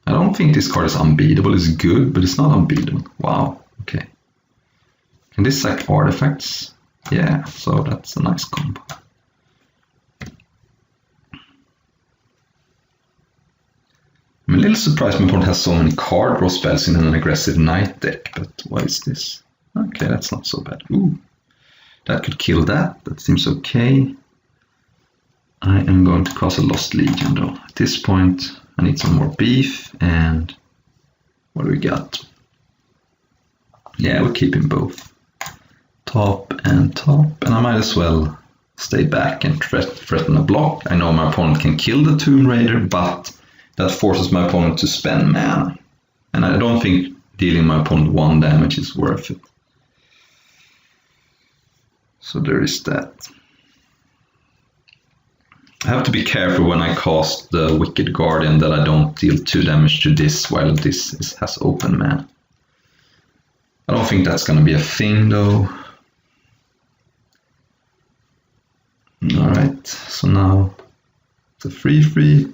I don't think this card is unbeatable. It's good, but it's not unbeatable. Wow, okay. Can this sack artifacts? Yeah, so that's a nice combo. I'm a little surprised my opponent has so many card draw spells in an aggressive knight deck, but what is this? Okay, that's not so bad. Ooh, that could kill that. That seems okay. I am going to cast a Lost Legion though. At this point, I need some more beef, and what do we got? Yeah, we're keeping both. Top, and I might as well stay back and threaten a block. I know my opponent can kill the Tomb Raider, but that forces my opponent to spend mana. And I don't think dealing my opponent 1 damage is worth it. So there is that. I have to be careful when I cast the Wicked Guardian that I don't deal 2 damage to this while this has open mana. I don't think that's going to be a thing though. Alright, so now it's a 3/3,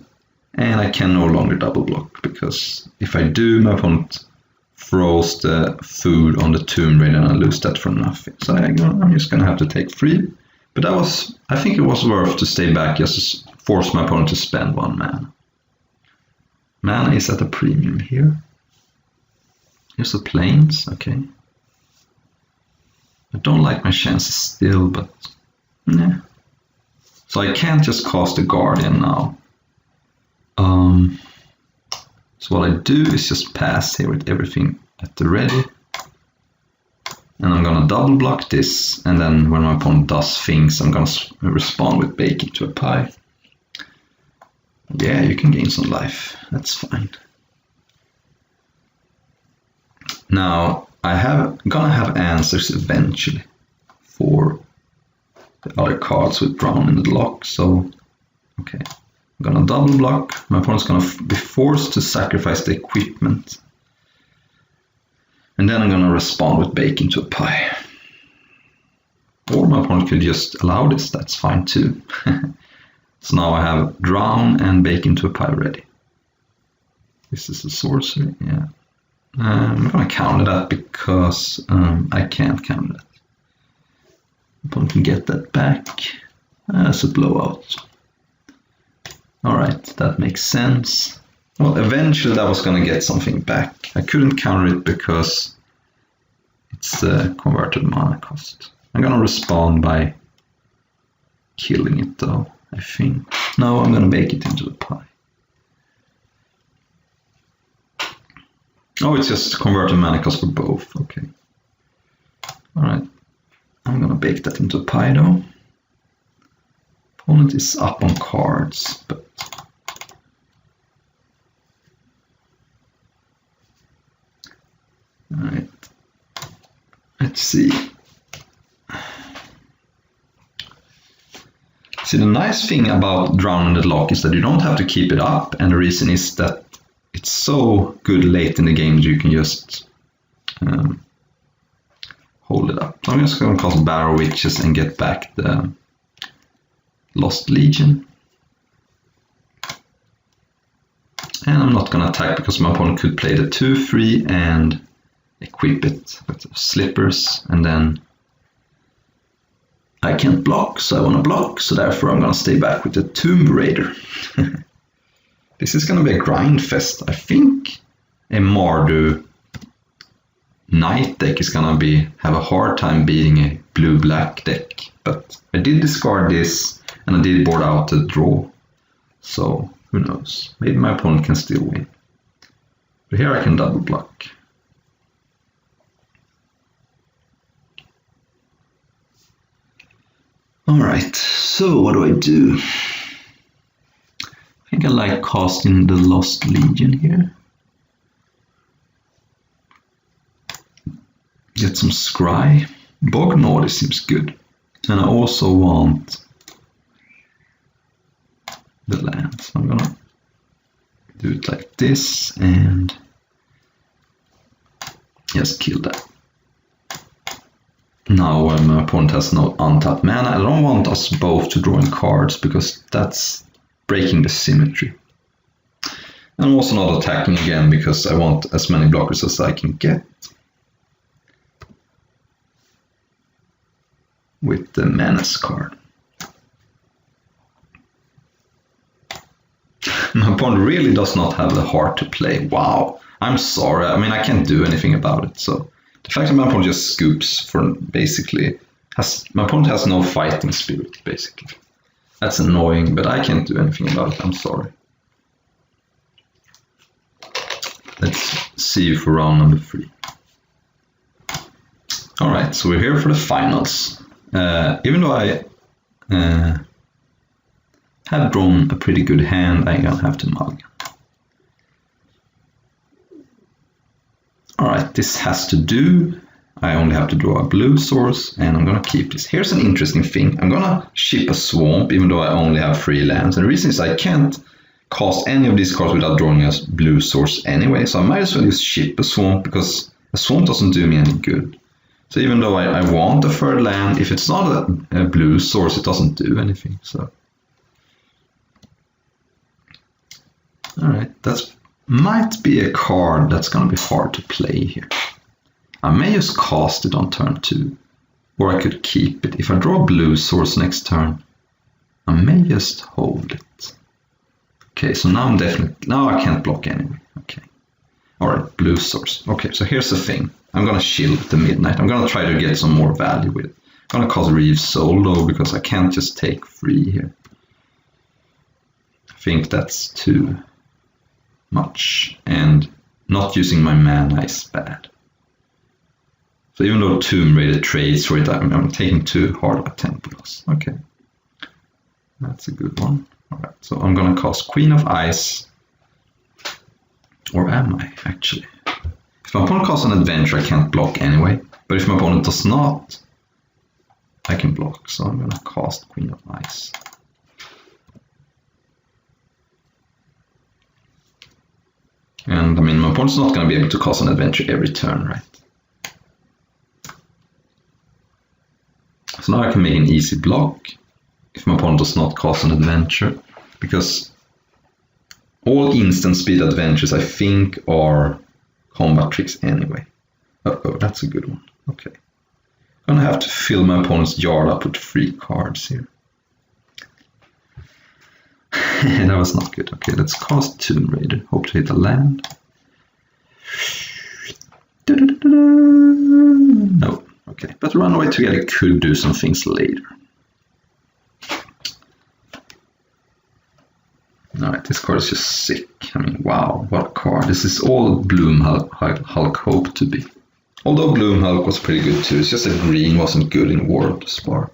and I can no longer double block, because if I do, my opponent throws the food on the Tomb Raider and I lose that for nothing. So I'm just going to have to take 3. But I think it was worth to stay back just to force my opponent to spend 1 mana. Mana is at a premium here. Here's the plains, okay. I don't like my chances still, but yeah. So I can't just cast the Guardian now. So what I do is just pass here with everything at the ready. And I'm gonna double block this, and then when my opponent does things, I'm gonna respond with Bake It to a Pie. Yeah, you can gain some life, that's fine. Now, gonna have answers eventually for the other cards with Drown in the Loch, so okay. I'm gonna double block, my opponent's gonna be forced to sacrifice the equipment. And then I'm gonna respond with Bake Into a Pie. Or my opponent could just allow this, that's fine too. So now I have Drown and Bake Into a Pie ready. This is a sorcery, yeah. I'm gonna counter that because I can't counter that. Opponent can get that back as a blowout. Alright, that makes sense. Well, eventually that was gonna get something back. I couldn't counter it because it's a converted mana cost. I'm gonna respond by killing it though, I think. No, I'm gonna Bake It Into the Pie. Oh, it's just converted mana cost for both, okay. Alright, I'm gonna bake that into a pie though. Opponent is up on cards, but alright, let's see. See, the nice thing about Drown in the Loch is that you don't have to keep it up, and the reason is that it's so good late in the game that you can just hold it up. So I'm just going to cast Barrow Witches and get back the Lost Legion. And I'm not going to attack because my opponent could play the 2/3 and equip it with slippers, and then I can't block, so I want to block, so therefore I'm going to stay back with the Tomb Raider. This is going to be a grind fest. I think a Mardu Knight deck is going to have a hard time beating a blue-black deck, but I did discard this and I did board out the draw, so who knows, maybe my opponent can still win. But here I can double block. Alright, so what do? I think I like casting the Lost Legion here. Get some Scry. Bognor seems good. And I also want the land. So I'm gonna do it like this and just kill that. Now when my opponent has no untapped mana, I don't want us both to draw in cards because that's breaking the symmetry. And I'm also not attacking again because I want as many blockers as I can get with the Menace card. My opponent really does not have the heart to play. Wow, I'm sorry. I mean, I can't do anything about it. So The fact that my opponent just scoops for basically my opponent has no fighting spirit basically. That's annoying, but I can't do anything about it. I'm sorry. Let's see you for round number 3. All right, so we're here for the finals. Even though I have drawn a pretty good hand, I'm gonna have to mulligan. Alright, this has to do. I only have to draw a blue source, and I'm gonna keep this. Here's an interesting thing. I'm gonna ship a swamp, even though I only have 3 lands. And the reason is I can't cast any of these cards without drawing a blue source anyway, so I might as well just ship a swamp, because a swamp doesn't do me any good. So even though I want a 3rd land, if it's not a blue source, it doesn't do anything. So, alright, that's might be a card that's going to be hard to play here. I may just cast it on turn 2, or I could keep it. If I draw a blue source next turn, I may just hold it. Okay, so now now I can't block anyway. Okay, alright, blue source. Okay, so here's the thing. I'm going to shield the midnight. I'm going to try to get some more value with it. I'm going to cast Reeve's Soul though, because I can't just take 3 here. I think that's too much, and not using my mana is bad. So even though Tomb Raider trades for it, I'm taking too hard of a tempo loss. Okay, that's a good one. Alright, so I'm gonna cast Queen of Ice, or am I actually? If my opponent casts an adventure, I can't block anyway, but if my opponent does not, I can block, so I'm gonna cast Queen of Ice. And I mean, my opponent's not going to be able to cast an adventure every turn, right? So now I can make an easy block if my opponent does not cast an adventure, because all instant speed adventures I think are combat tricks anyway. Uh-oh, that's a good one. Okay. I'm going to have to fill my opponent's yard up with 3 cards here. That was not good. Okay, let's cast Tomb Raider. Hope to hit a land. No. Okay, but Runaway Together could do some things later. Alright, this card is just sick. I mean, wow, what a card. This is all Bloom Hulk hoped to be. Although Bloom Hulk was pretty good too, it's just that green wasn't good in War of the Spar.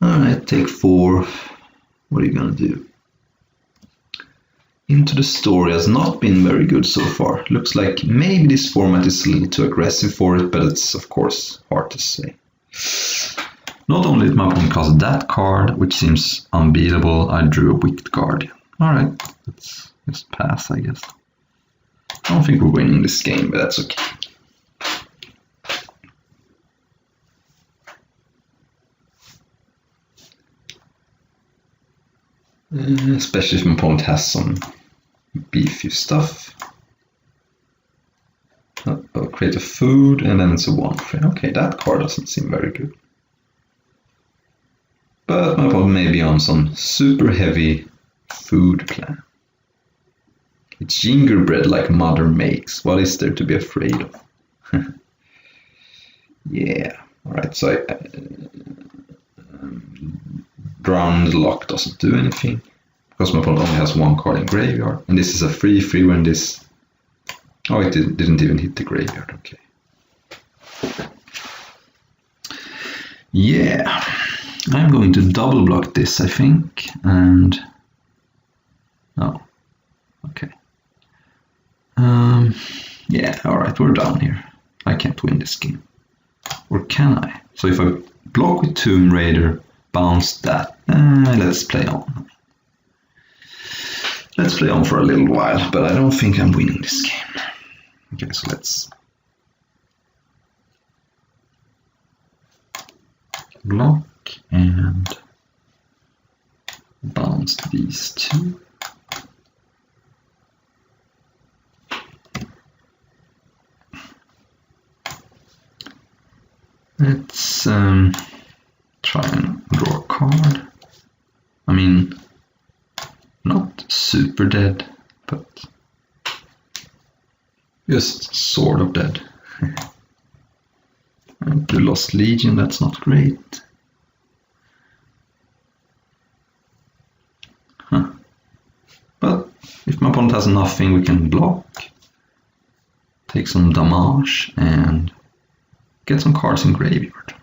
Alright, take 4. What are you gonna do? Into the Story has not been very good so far. Looks like maybe this format is a little too aggressive for it, but it's of course hard to say. Not only did my opponent cast that card, which seems unbeatable, I drew a Wicked Guardian. Alright, let's just pass, I guess. I don't think we're winning this game, but that's okay. Especially if my opponent has some beefy stuff. I'll create a food, and then it's a 1/3. Okay, that card doesn't seem very good. But my opponent may be on some super heavy food plan. It's gingerbread like mother makes. What is there to be afraid of? Yeah. Alright, so Drowned Lock doesn't do anything, because my opponent only has 1 card in graveyard, and this is a 3/3 when this... Oh, it didn't even hit the graveyard, okay. Yeah, I'm going to double block this, I think, and... Oh, okay. Yeah, alright, we're down here. I can't win this game. Or can I? So if I block with Tomb Raider, bounce that. Let's play on. Let's play on for a little while, but I don't think I'm winning this game. Okay, so let's block and bounce these 2. Let's try and draw a card. I mean, not super dead, but Just sort of dead. And you lost Legion, that's not great. Huh. But if my opponent has nothing, we can block, take some damage, and get some cards in graveyard.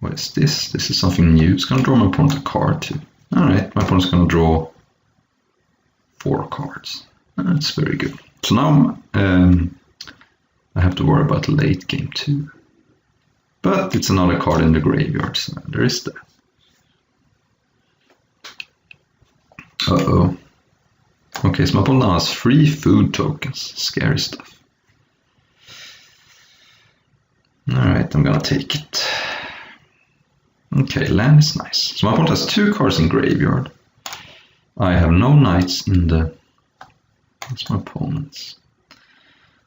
What is this? This is something new. It's gonna draw my opponent a card too. Alright, my opponent's gonna draw 4 cards. That's very good. So now I have to worry about the late game too. But it's another card in the graveyard, so there is that. Uh-oh. Okay, so my opponent now has 3 food tokens. Scary stuff. Alright, I'm gonna take it. Okay, land is nice. So my opponent has 2 cards in graveyard. I have no knights in the... That's my opponent's.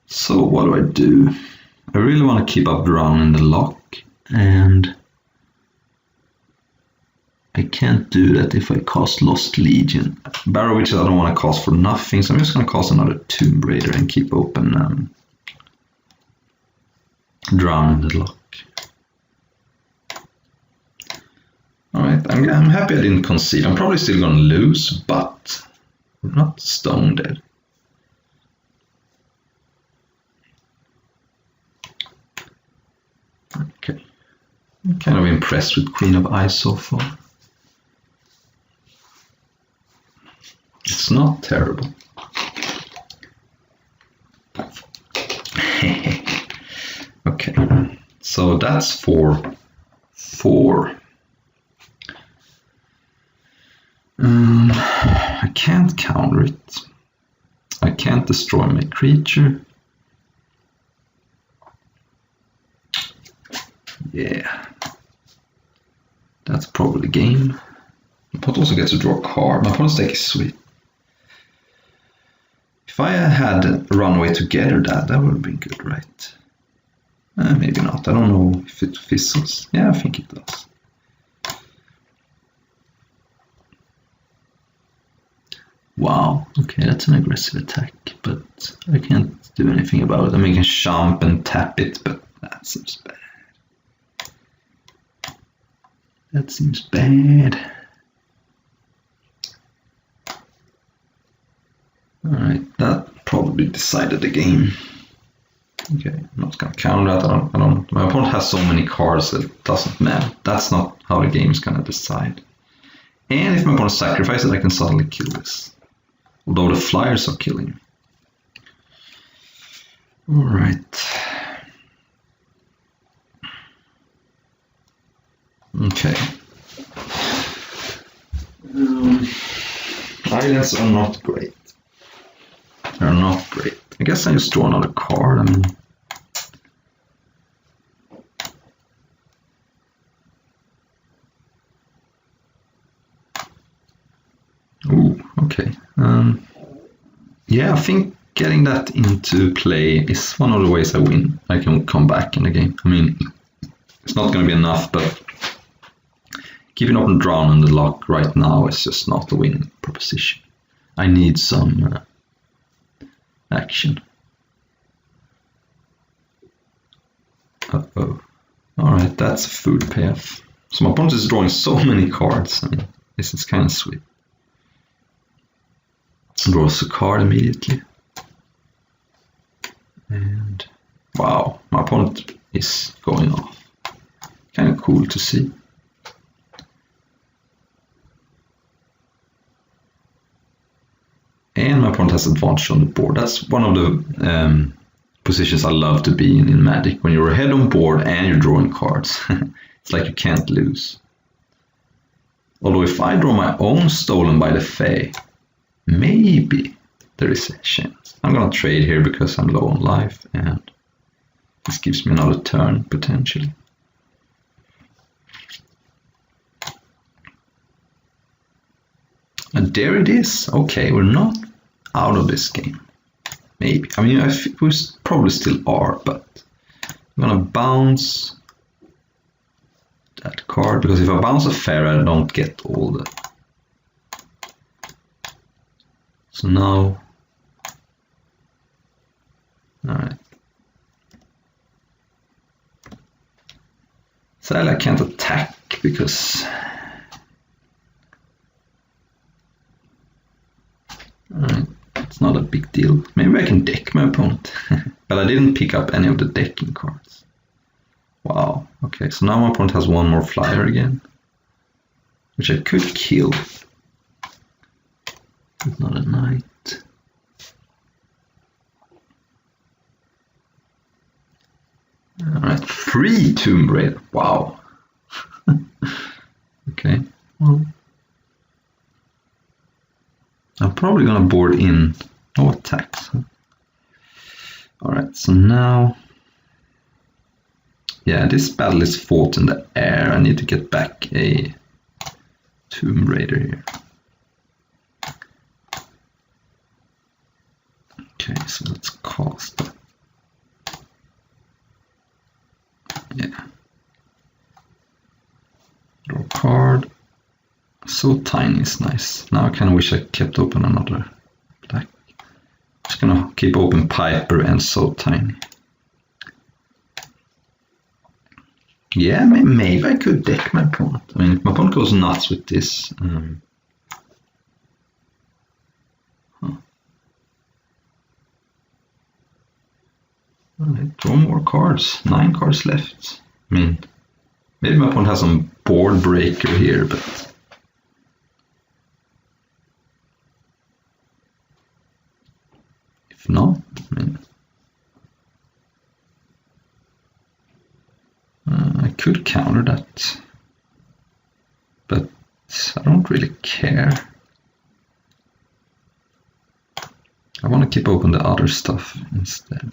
So what do? I really want to keep up Drown in the lock, and I can't do that if I cast Lost Legion. Barrow Witches I don't want to cast for nothing, so I'm just going to cast another Tomb Raider and keep open Drown in the lock. Alright, I'm happy I didn't concede. I'm probably still going to lose, but I'm not stone dead. Okay, I'm kind of impressed with Queen of Ice so far. It's not terrible. Okay, so that's for 4. I can't counter it. I can't destroy my creature. Yeah, that's probably the game. My opponent also gets to draw a card. My opponent's deck is sweet. If I had Runaway Together, that would have been good, right? Maybe not. I don't know if it fizzles. Yeah, I think it does. Wow, okay, that's an aggressive attack, but I can't do anything about it. I mean, I can jump and tap it, but that seems bad. That seems bad. Alright, that probably decided the game. Okay, I'm not gonna counter that. I don't. My opponent has so many cards that it doesn't matter. That's not how the game is gonna decide. And if my opponent sacrifices it, I can suddenly kill this. Although the flyers are killing me. Alright. Okay. Islands are not great. They're not great. I guess I just draw another card. I mean, ooh, okay. Yeah, I think getting that into play is one of the ways I win. I can come back in the game. I mean, it's not going to be enough, but keeping open Drown in the lock right now is just not a winning proposition. I need some action. Uh-oh. Alright, that's a food payoff. So my opponent is drawing so many cards. I mean, this is kind of sweet. Draws a card immediately. And wow, my opponent is going off. Kind of cool to see. And my opponent has advantage on the board. That's one of the positions I love to be in Magic. When you're ahead on board and you're drawing cards, it's like you can't lose. Although if I draw my own Stolen by the Fae, maybe there is a chance. I'm gonna trade here because I'm low on life, and this gives me another turn potentially. And there it is. Okay, we're not out of this game. Maybe. I mean, we probably still are, but I'm gonna bounce that card, because if I bounce a Fair, I don't get all the... So now Alright. Sadly I can't attack because... Alright, it's not a big deal. Maybe I can deck my opponent. But I didn't pick up any of the decking cards. Wow, okay, so now my opponent has one more flyer again. Which I could kill. It's not a knight. Alright, 3 Tomb Raider. Wow. Okay, well. I'm probably gonna board in no attacks. Huh? Alright, so now. Yeah, this battle is fought in the air. I need to get back a Tomb Raider here. Okay, so let's cast that. Yeah. Draw a card. So Tiny is nice. Now I kind of wish I kept open another black. Just gonna keep open Piper and So Tiny. Yeah, maybe I could deck my opponent. I mean, if my opponent goes nuts with this. Alright, draw more cards. 9 cards left. I mean, maybe my opponent has some board breaker here, but... If not, I mean... I could counter that, but I don't really care. I want to keep open the other stuff instead.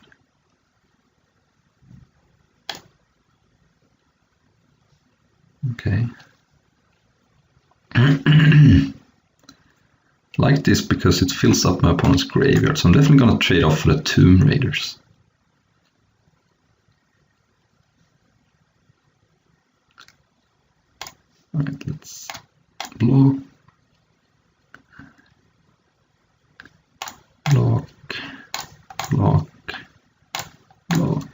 Okay. Like this because it fills up my opponent's graveyard, so I'm definitely going to trade off for the Tomb Raiders. Alright, let's block, block, block, block,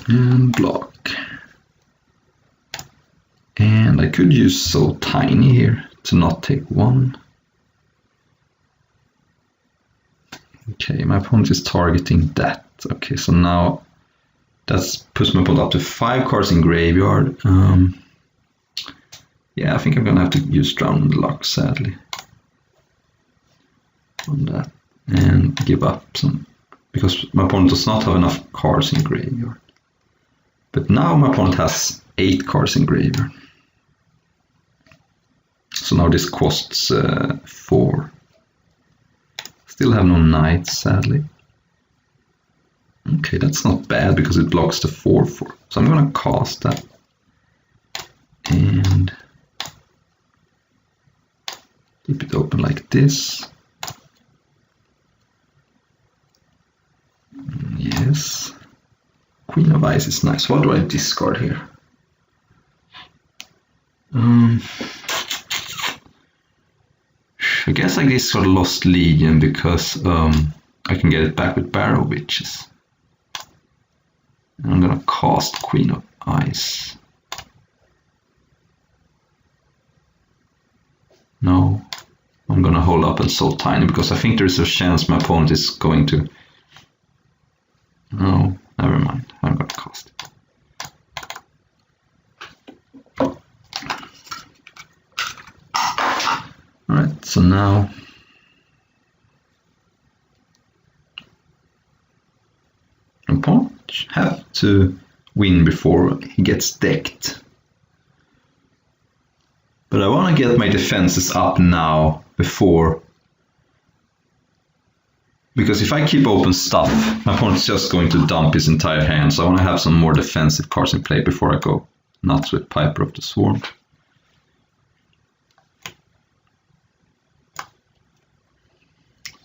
and block. And I could use So Tiny here to not take 1. Okay, my opponent is targeting that. Okay, so now that puts my opponent up to 5 cards in graveyard. Yeah, I think I'm gonna have to use Drown in the Luck, sadly, on that, and give up some, because my opponent does not have enough cards in graveyard. But now my opponent has 8 cards in graveyard. So now this costs 4. Still have no knights, sadly. Okay, that's not bad because it blocks the 4/4. So I'm gonna cast that. And keep it open like this. Yes. Queen of Ice is nice. What do I discard here? I guess I discard Lost Legion because I can get it back with Barrow Witches. I'm gonna cast Queen of Ice. No, I'm gonna hold up and So Tiny because I think there's a chance my opponent is going to... No, never mind, I'm gonna cast it. Alright, so now... my opponent have to win before he gets decked. But I want to get my defenses up now before, because if I keep open stuff, my opponent's just going to dump his entire hand, so I want to have some more defensive cards in play before I go nuts with Piper of the Swarm.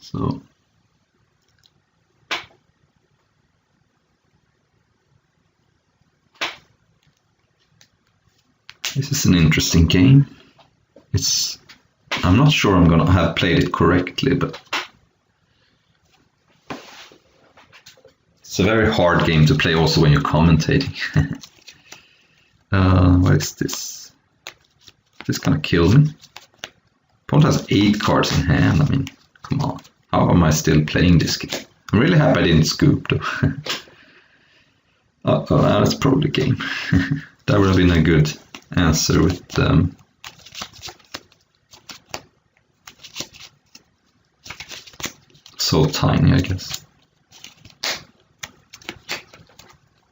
So this is an interesting game. I'm not sure I'm gonna have played it correctly, but It's a very hard game to play also when you're commentating. What is this? This gonna kill me? Opponent has 8 cards in hand. I mean, come on. How am I still playing this game? I'm really happy I didn't scoop though. Uh-oh, that's probably game. That would have been a good answer with so tiny, I guess.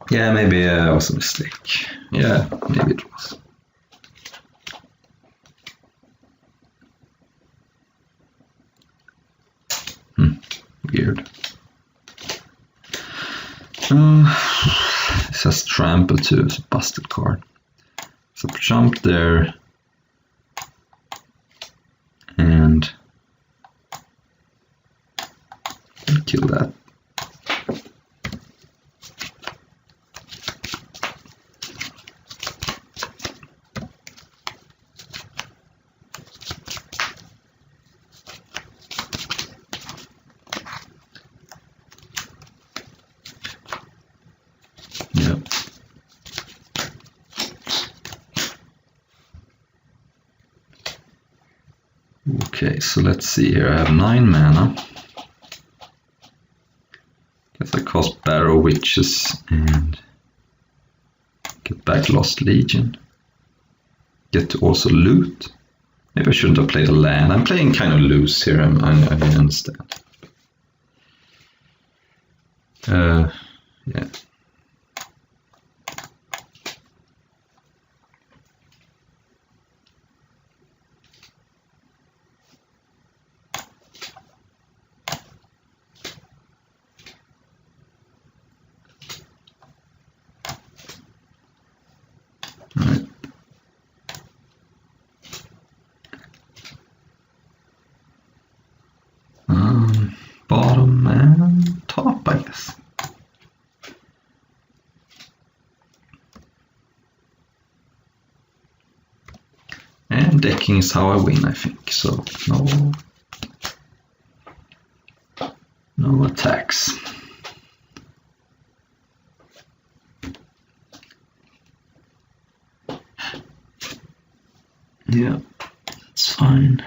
Yeah, maybe it was a mistake. Yeah, maybe it was. Weird. It says trample too, it's a busted card. So jump there and kill that. Yep. Okay, so let's see here. I have 9 mana. Guess I cast Barrow Witches and get back Lost Legion. Get to also loot. Maybe I shouldn't have played a land. I'm playing kind of loose here. I understand. Yeah. Bottom and top, I guess. And decking is how I win, I think. So no attacks. Yeah, it's fine.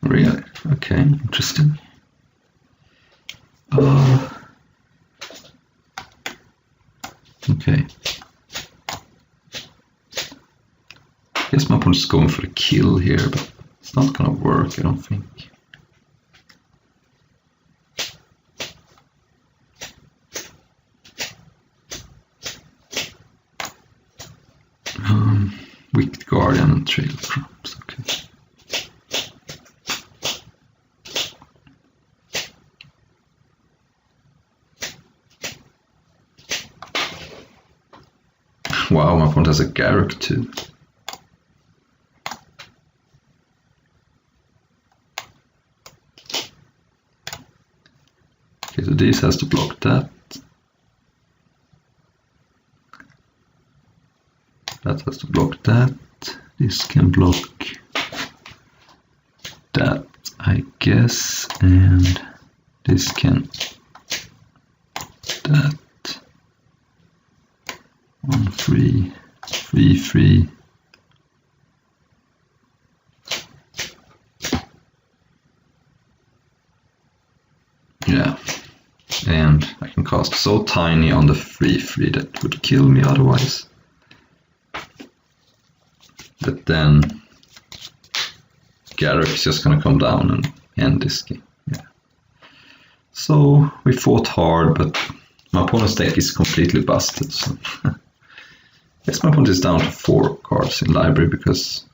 Really? Okay, interesting. Okay. Guess my opponent's going for a kill here, but it's not gonna work, I don't think. Wicked Guardian and Trail Props, okay. Wow, my opponent has a Garruk too. Okay, so this has to block that. That has to block that. This can block that, I guess, and this can that. 1, 3, 3, 3. Yeah, and I can cast so tiny on the 3/3 that would kill me otherwise. But then Garruk's just gonna come down and end this game. Yeah. So we fought hard, but my opponent's deck is completely busted. So guess my opponent is down to 4 cards in library because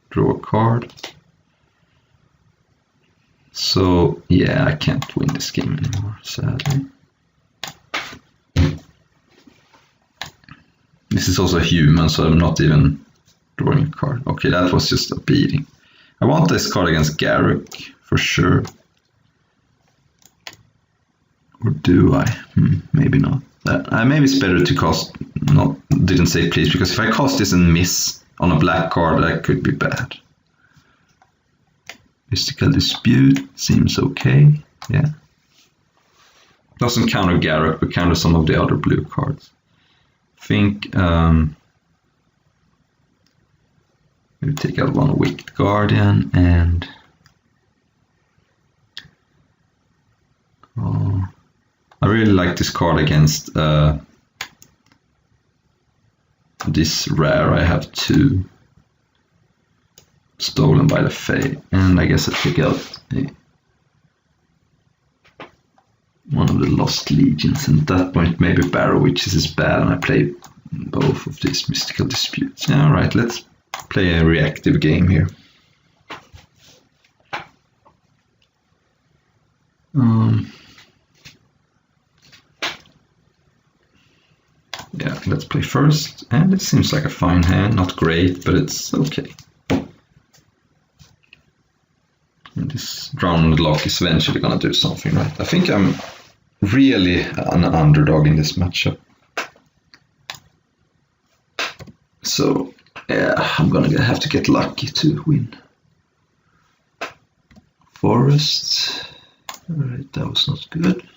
draw a card. So yeah, I can't win this game anymore, sadly. This is also human, so I'm not even drawing a card. Okay, that was just a beating. I want this card against Garruk for sure. Or do I? Maybe not. Maybe it's better to cast, didn't say please, because if I cast this and miss on a black card, that could be bad. Mystical Dispute seems okay, yeah. Doesn't counter Garruk, but counter some of the other blue cards. I think maybe take out one Wicked Guardian and I really like this card against this rare. I have 2 Stolen by the Fae, and I guess I take out one of the Lost Legions, and at that point maybe Barrow Witches is bad and I play both of these Mystical Disputes. Yeah, alright, let's play a reactive game here. Yeah, let's play first, and it seems like a fine hand, not great, but it's okay. And this Drowned Lock is eventually gonna do something, right? I think I'm really an underdog in this matchup. So, yeah, I'm gonna have to get lucky to win. Forest. Alright, that was not good.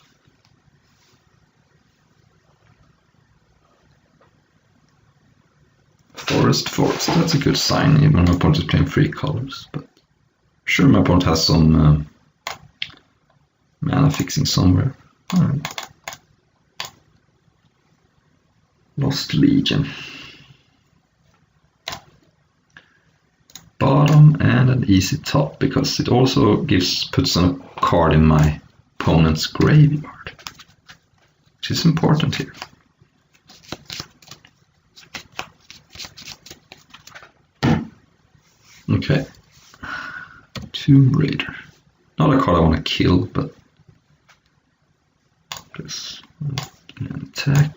Forest, that's a good sign, even when my opponent is playing 3 colors. But sure, my opponent has some mana fixing somewhere. Alright. Lost Legion. Bottom and an easy top, because it also puts a card in my opponent's graveyard, which is important here. Okay, Tomb Raider. Not a card I want to kill, but just attack.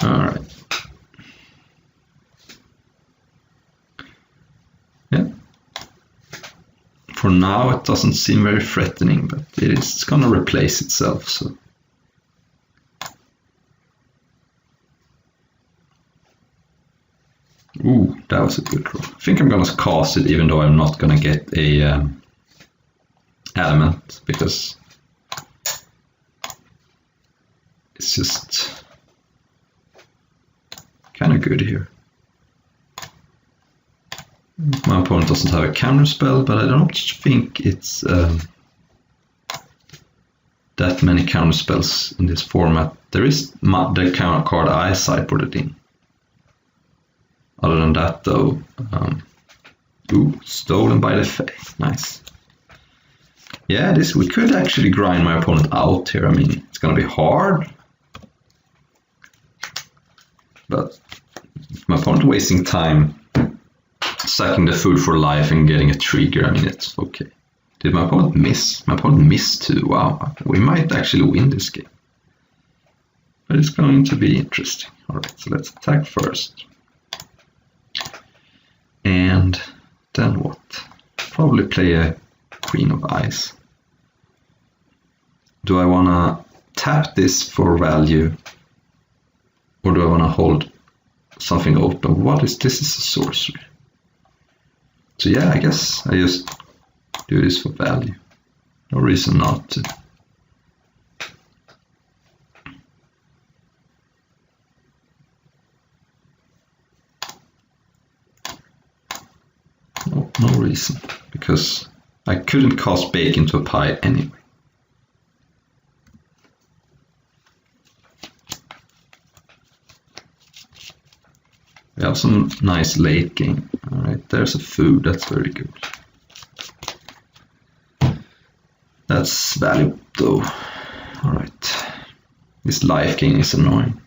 Alright. Yeah. For now it doesn't seem very threatening, but it's gonna replace itself, so. Ooh, that was a good draw. I think I'm gonna cast it even though I'm not gonna get a element, because it's just kind of good here. My opponent doesn't have a counter spell, but I don't think it's that many counter spells in this format. There is the counter card I sideboarded in. Other than that, though, ooh, Stolen by the Fae, nice. Yeah, we could actually grind my opponent out here. I mean, it's gonna be hard, but my opponent wasting time sacking the food for life and getting a trigger, I mean, it's okay. Did my opponent miss? My opponent missed too. Wow, we might actually win this game. But it's going to be interesting. Alright, so let's attack first. And then what? Probably play a Queen of Ice. Do I want to tap this for value? Or do I want to hold something open? What is this? Is a sorcery. So yeah, I guess I just do this for value. No reason not to. No reason, because I couldn't cast Bake into a Pie anyway. We have some nice late game. Alright, there's a food, that's very good. That's valuable though. Alright. This life gain is annoying.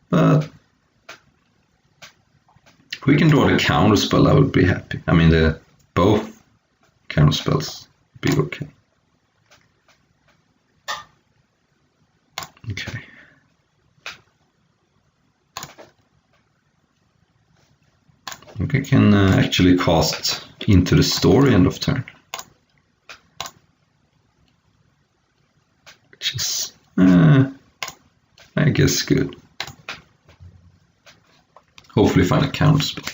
But if we can draw the counter spell, I would be happy. I mean, the both counter spells be okay. Okay. I think I can actually cast Into the Story end of turn. Which is, I guess, good. Hopefully find a counter spell.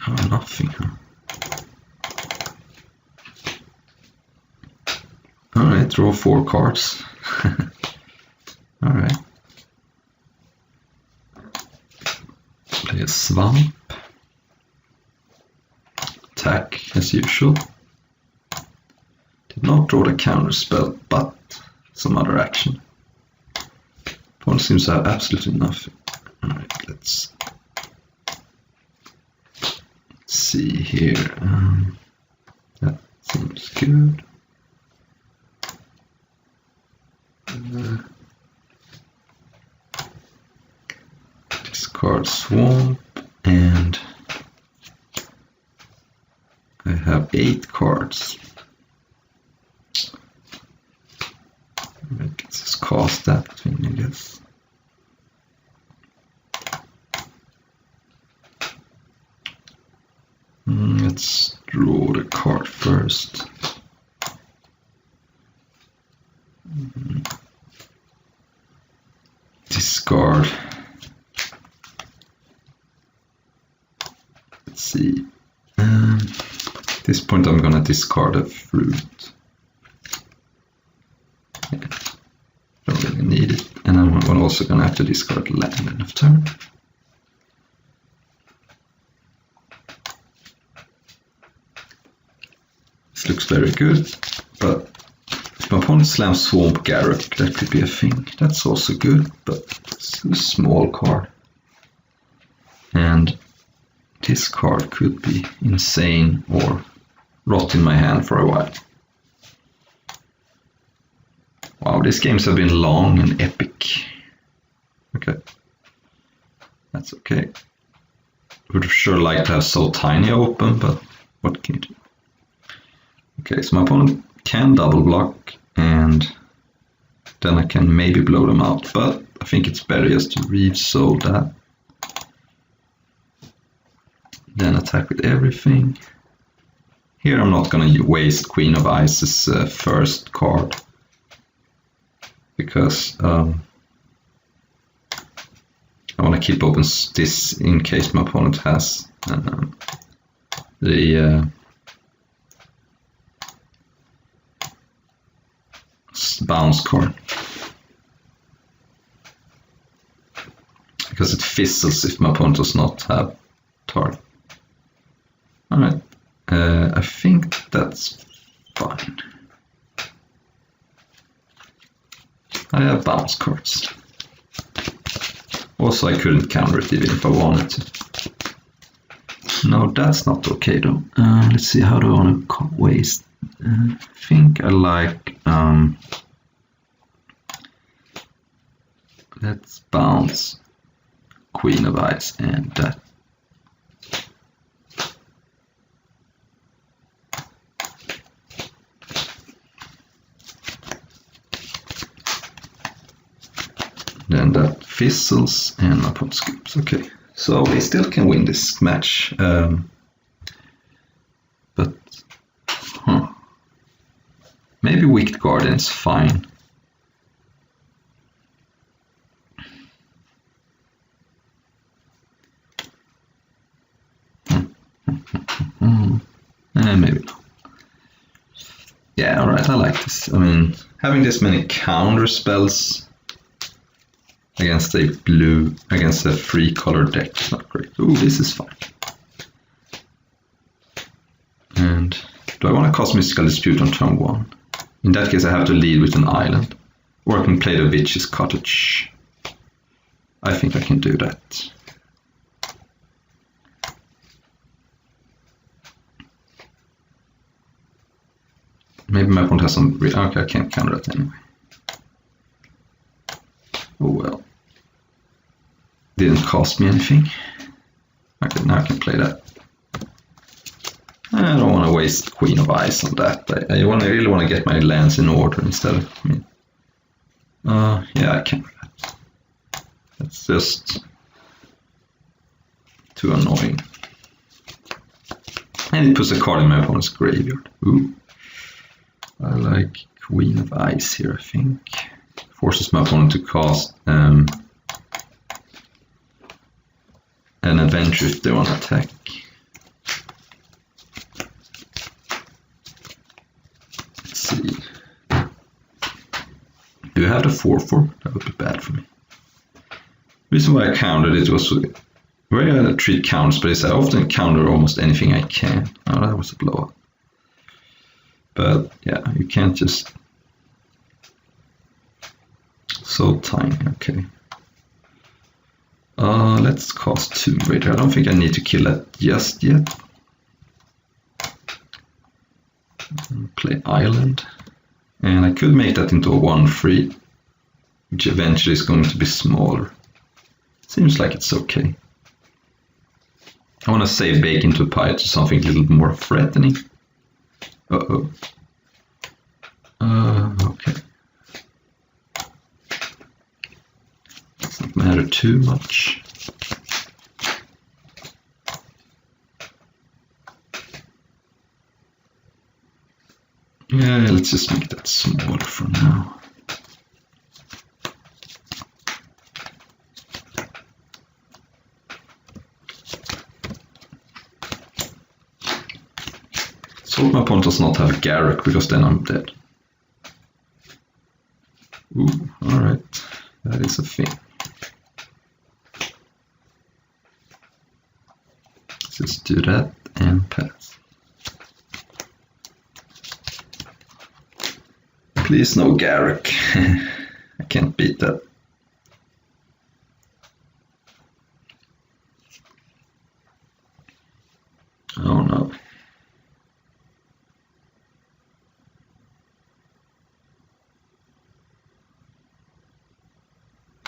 Oh, nothing, huh? Alright, draw 4 cards. Alright. Play a Swamp. Attack as usual. Did not draw the counter spell, but some other action. Opponent seems to have absolutely nothing. Alright, let's see here. That seems good. Discard Swamp, and I have 8 cards. Let's just cast that thing, I guess. Let's draw the card first. Discard. Let's see. At this point I'm gonna discard a fruit. Yeah, don't really need it. And I'm also gonna have to discard land end of turn. This looks very good, but if my opponent slams Swamp Garruk, that could be a thing. That's also good, but it's a small card. And this card could be insane or rot in my hand for a while. Wow, these games have been long and epic. Okay. That's okay. Would sure like to have So Tiny open, but what can you do? Okay, so my opponent can double block, and then I can maybe blow them out, but I think it's better just to re-soul that. Then attack with everything. Here I'm not gonna waste Queen of Ice's first card, because I want to keep open this in case my opponent has the bounce card, because it fizzles if my opponent does not have target. Alright, I think that's fine. I have bounce cards. Also, I couldn't counter it even if I wanted to. No, that's not okay though. Let's see, how do I want to waste? I think I like let's bounce Queen of Ice and that. Then that fizzles and my opponent scoops. Okay, so we still can win this match, but maybe Wicked Guardian is fine. Maybe not. Yeah, alright, I like this. I mean, having this many counter spells against a free color deck is not great. Ooh, this is fine. And do I want to cast Mystical Dispute on turn 1? In that case I have to lead with an island. Or I can play the Witch's Cottage. I think I can do that. maybe my opponent has some... Okay, I can't counter that anyway. Oh well. Didn't cost me anything. Okay, now I can play that. I don't want to waste Queen of Ice on that. I really want to get my lands in order instead. Yeah, I can. That's just too annoying. And it puts a card in my opponent's graveyard. Ooh. I like Queen of Ice here, I think. Forces my opponent to cast an adventure if they want to attack. Let's see. Do you have the 4/4? That would be bad for me. The reason why I countered it was where I treat counters, but I often counter almost anything I can. Oh, that was a blowout. But yeah, you can't just... So tiny, okay. Let's cast Tomb Raider. I don't think I need to kill that just yet. Play Island. And I could make that into a 1/3, which eventually is going to be smaller. Seems like it's okay. I want to save Bacon to Pie to something a little more threatening. Uh-oh. Okay. Doesn't matter too much. Yeah, let's just make that smaller for now. So my opponent does not have Garruk, because then I'm dead. Ooh, alright. That is a thing. Let's just do that and pass. Please no Garruk. I can't beat that. Oh no.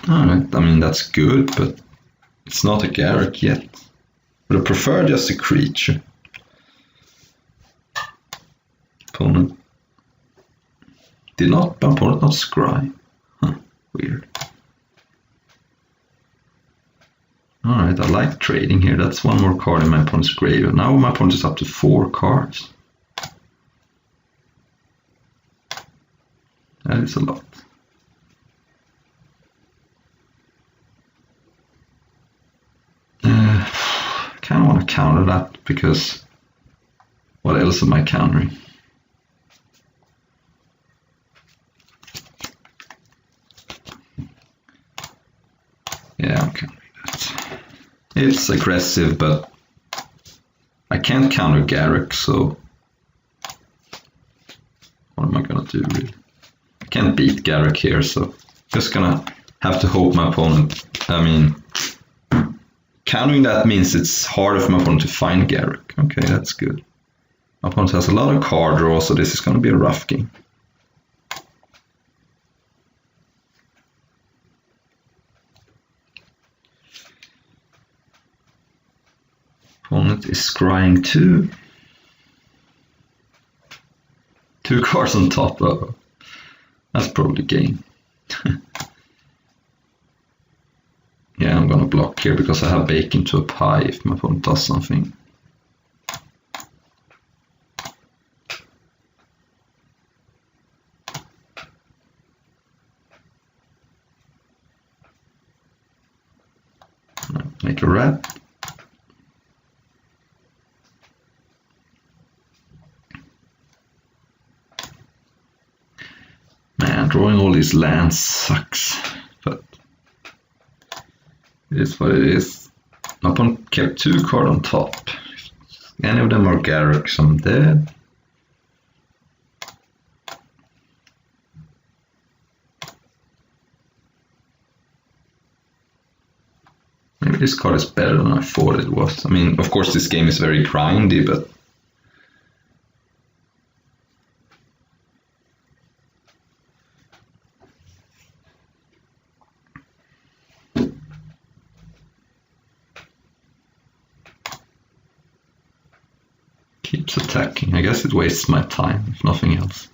Alright, I mean that's good, but it's not a Garruk yet. But I prefer just a creature. Opponent did not, my opponent not scry. Huh, weird. Alright, I like trading here. That's one more card in my opponent's graveyard. Now my opponent is up to 4 cards. That is a lot. I kind of want to counter that, because what else am I countering? Yeah, I'm countering that. It's aggressive, but I can't counter Garruk, so what am I gonna do really? I can't beat Garruk here, so just gonna have to hope my opponent, I mean, countering that means it's harder for my opponent to find Garruk. Okay, that's good. My opponent has a lot of card draw, so this is going to be a rough game. Opponent is scrying 2. 2 cards on top. Uh-oh. That's probably game. Yeah, I'm gonna block here because I have Bacon to a Pie if my opponent does something. Make a rat. Man, drawing all these lands sucks, but it is what it is. My opponent kept 2 cards on top. If any of them are Garruk, I'm dead. Maybe this card is better than I thought it was. I mean, of course this game is very grindy, but Keeps attacking. I guess it wastes my time, if nothing else.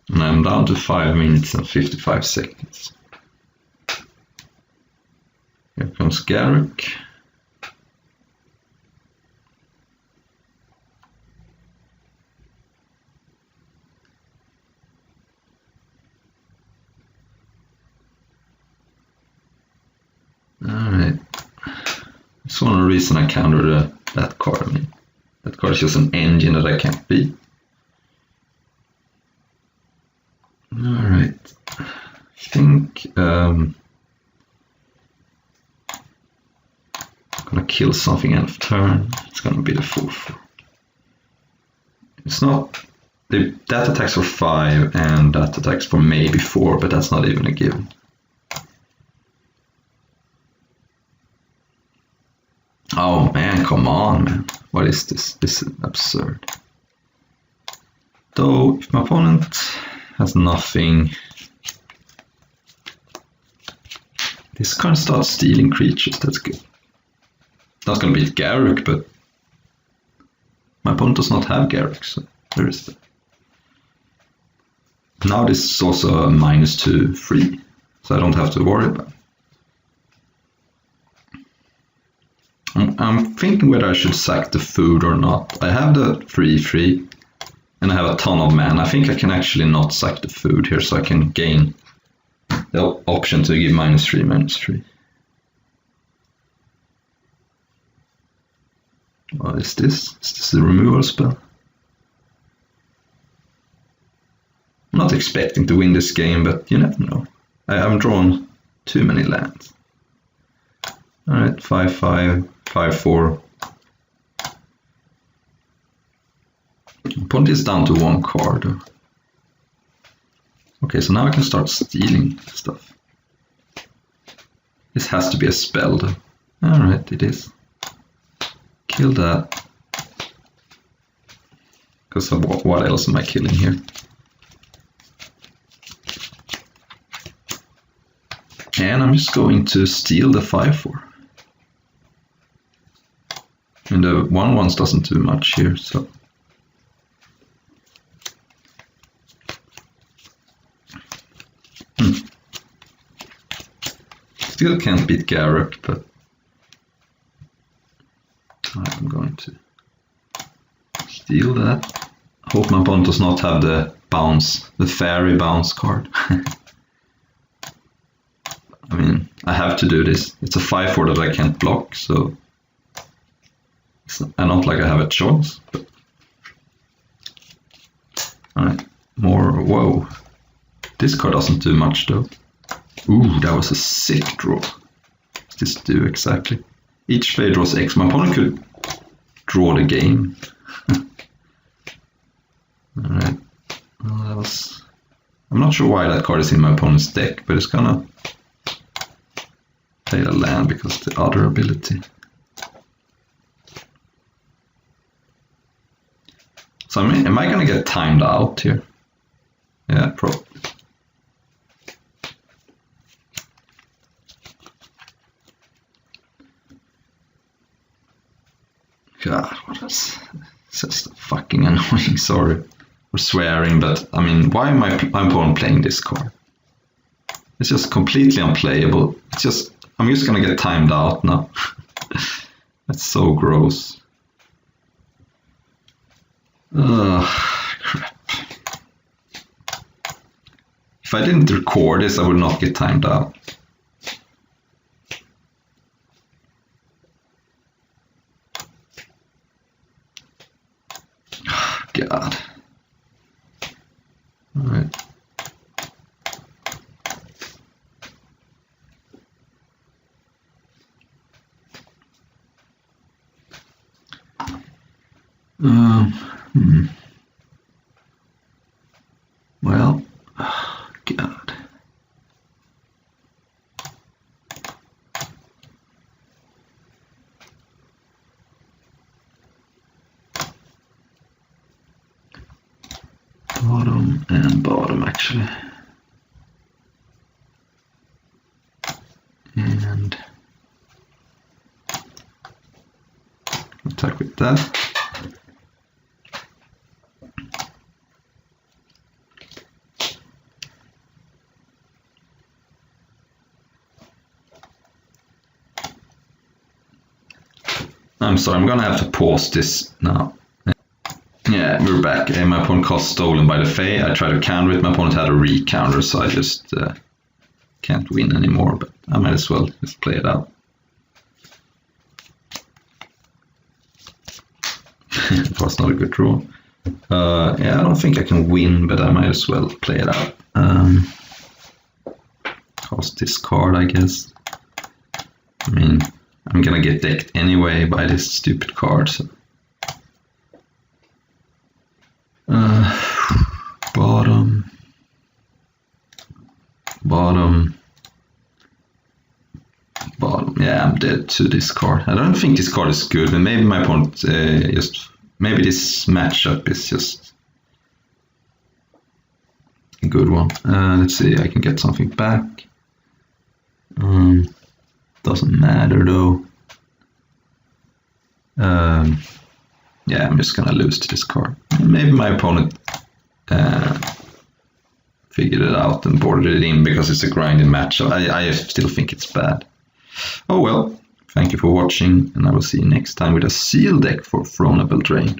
And I'm down to 5 minutes and 55 seconds. Here comes Garruk. Alright. That's one reason I countered that card. I mean, that card is just an engine that I can't beat. Alright. I think I'm gonna kill something end of turn. It's gonna be the 4/4. It's not. That attacks for 5 and that attacks for maybe 4, but that's not even a given. Oh man, come on, man. What is this? This is absurd. Though, if my opponent has nothing, this card starts stealing creatures, that's good. Not gonna beat Garruk, but my opponent does not have Garruk, so there is that. Now this is also a -2 free, so I don't have to worry about it. I'm thinking whether I should sack the food or not. I have the 3/3 and I have a ton of mana. I think I can actually not sack the food here, so I can gain the option to give -3/-3. What is this? Is this the removal spell? I'm not expecting to win this game, but you never know. I haven't drawn too many lands. Alright, 5/5, 5/4. Opponent is down to 1 card. Okay, so now I can start stealing stuff. This has to be a spell though. Alright, it is. Kill that. Because what else am I killing here? And I'm just going to steal the 5/4. And the 1/1 doesn't do much here, so. Still can't beat Garruk, but I'm going to steal that. Hope my opponent does not have the bounce, the fairy bounce card. I mean, I have to do this. It's a 5/4 that I can't block, so it's not like I have a choice. But alright, more. Whoa, this card doesn't do much though. Ooh, that was a sick draw. What does this do exactly? Each player draws X. My opponent could draw the game. Alright. Well, that was. I'm not sure why that card is in my opponent's deck, but it's gonna play the land because of the other ability. So am I gonna get timed out here? Yeah, probably. God, what is just fucking annoying, sorry for swearing, but I mean, why am my opponent playing this card? It's just completely unplayable. It's just, I'm just gonna get timed out now. That's so gross. Crap. If I didn't record this, I would not get timed out. God. Alright. Well, God. Bottom and bottom, actually. And that. I'm sorry, I'm gonna have to pause this now. Yeah, we're back. My opponent cost stolen by the Fae. I tried to counter it. My opponent had a re-counter, so I just can't win anymore. But I might as well just play it out. It was not a good draw. Yeah, I don't think I can win, but I might as well play it out. Cost this card, I guess. I mean, I'm gonna get decked anyway by this stupid card. So. Bottom. Yeah, I'm dead to this card. I don't think this card is good, but maybe my opponent maybe this matchup is just a good one. Let's see, I can get something back. Doesn't matter though. Yeah, I'm just gonna lose to this card. Maybe my opponent figured it out and boarded it in because it's a grinding matchup. I still think it's bad. Oh well, thank you for watching, and I will see you next time with a seal deck for Eldraine.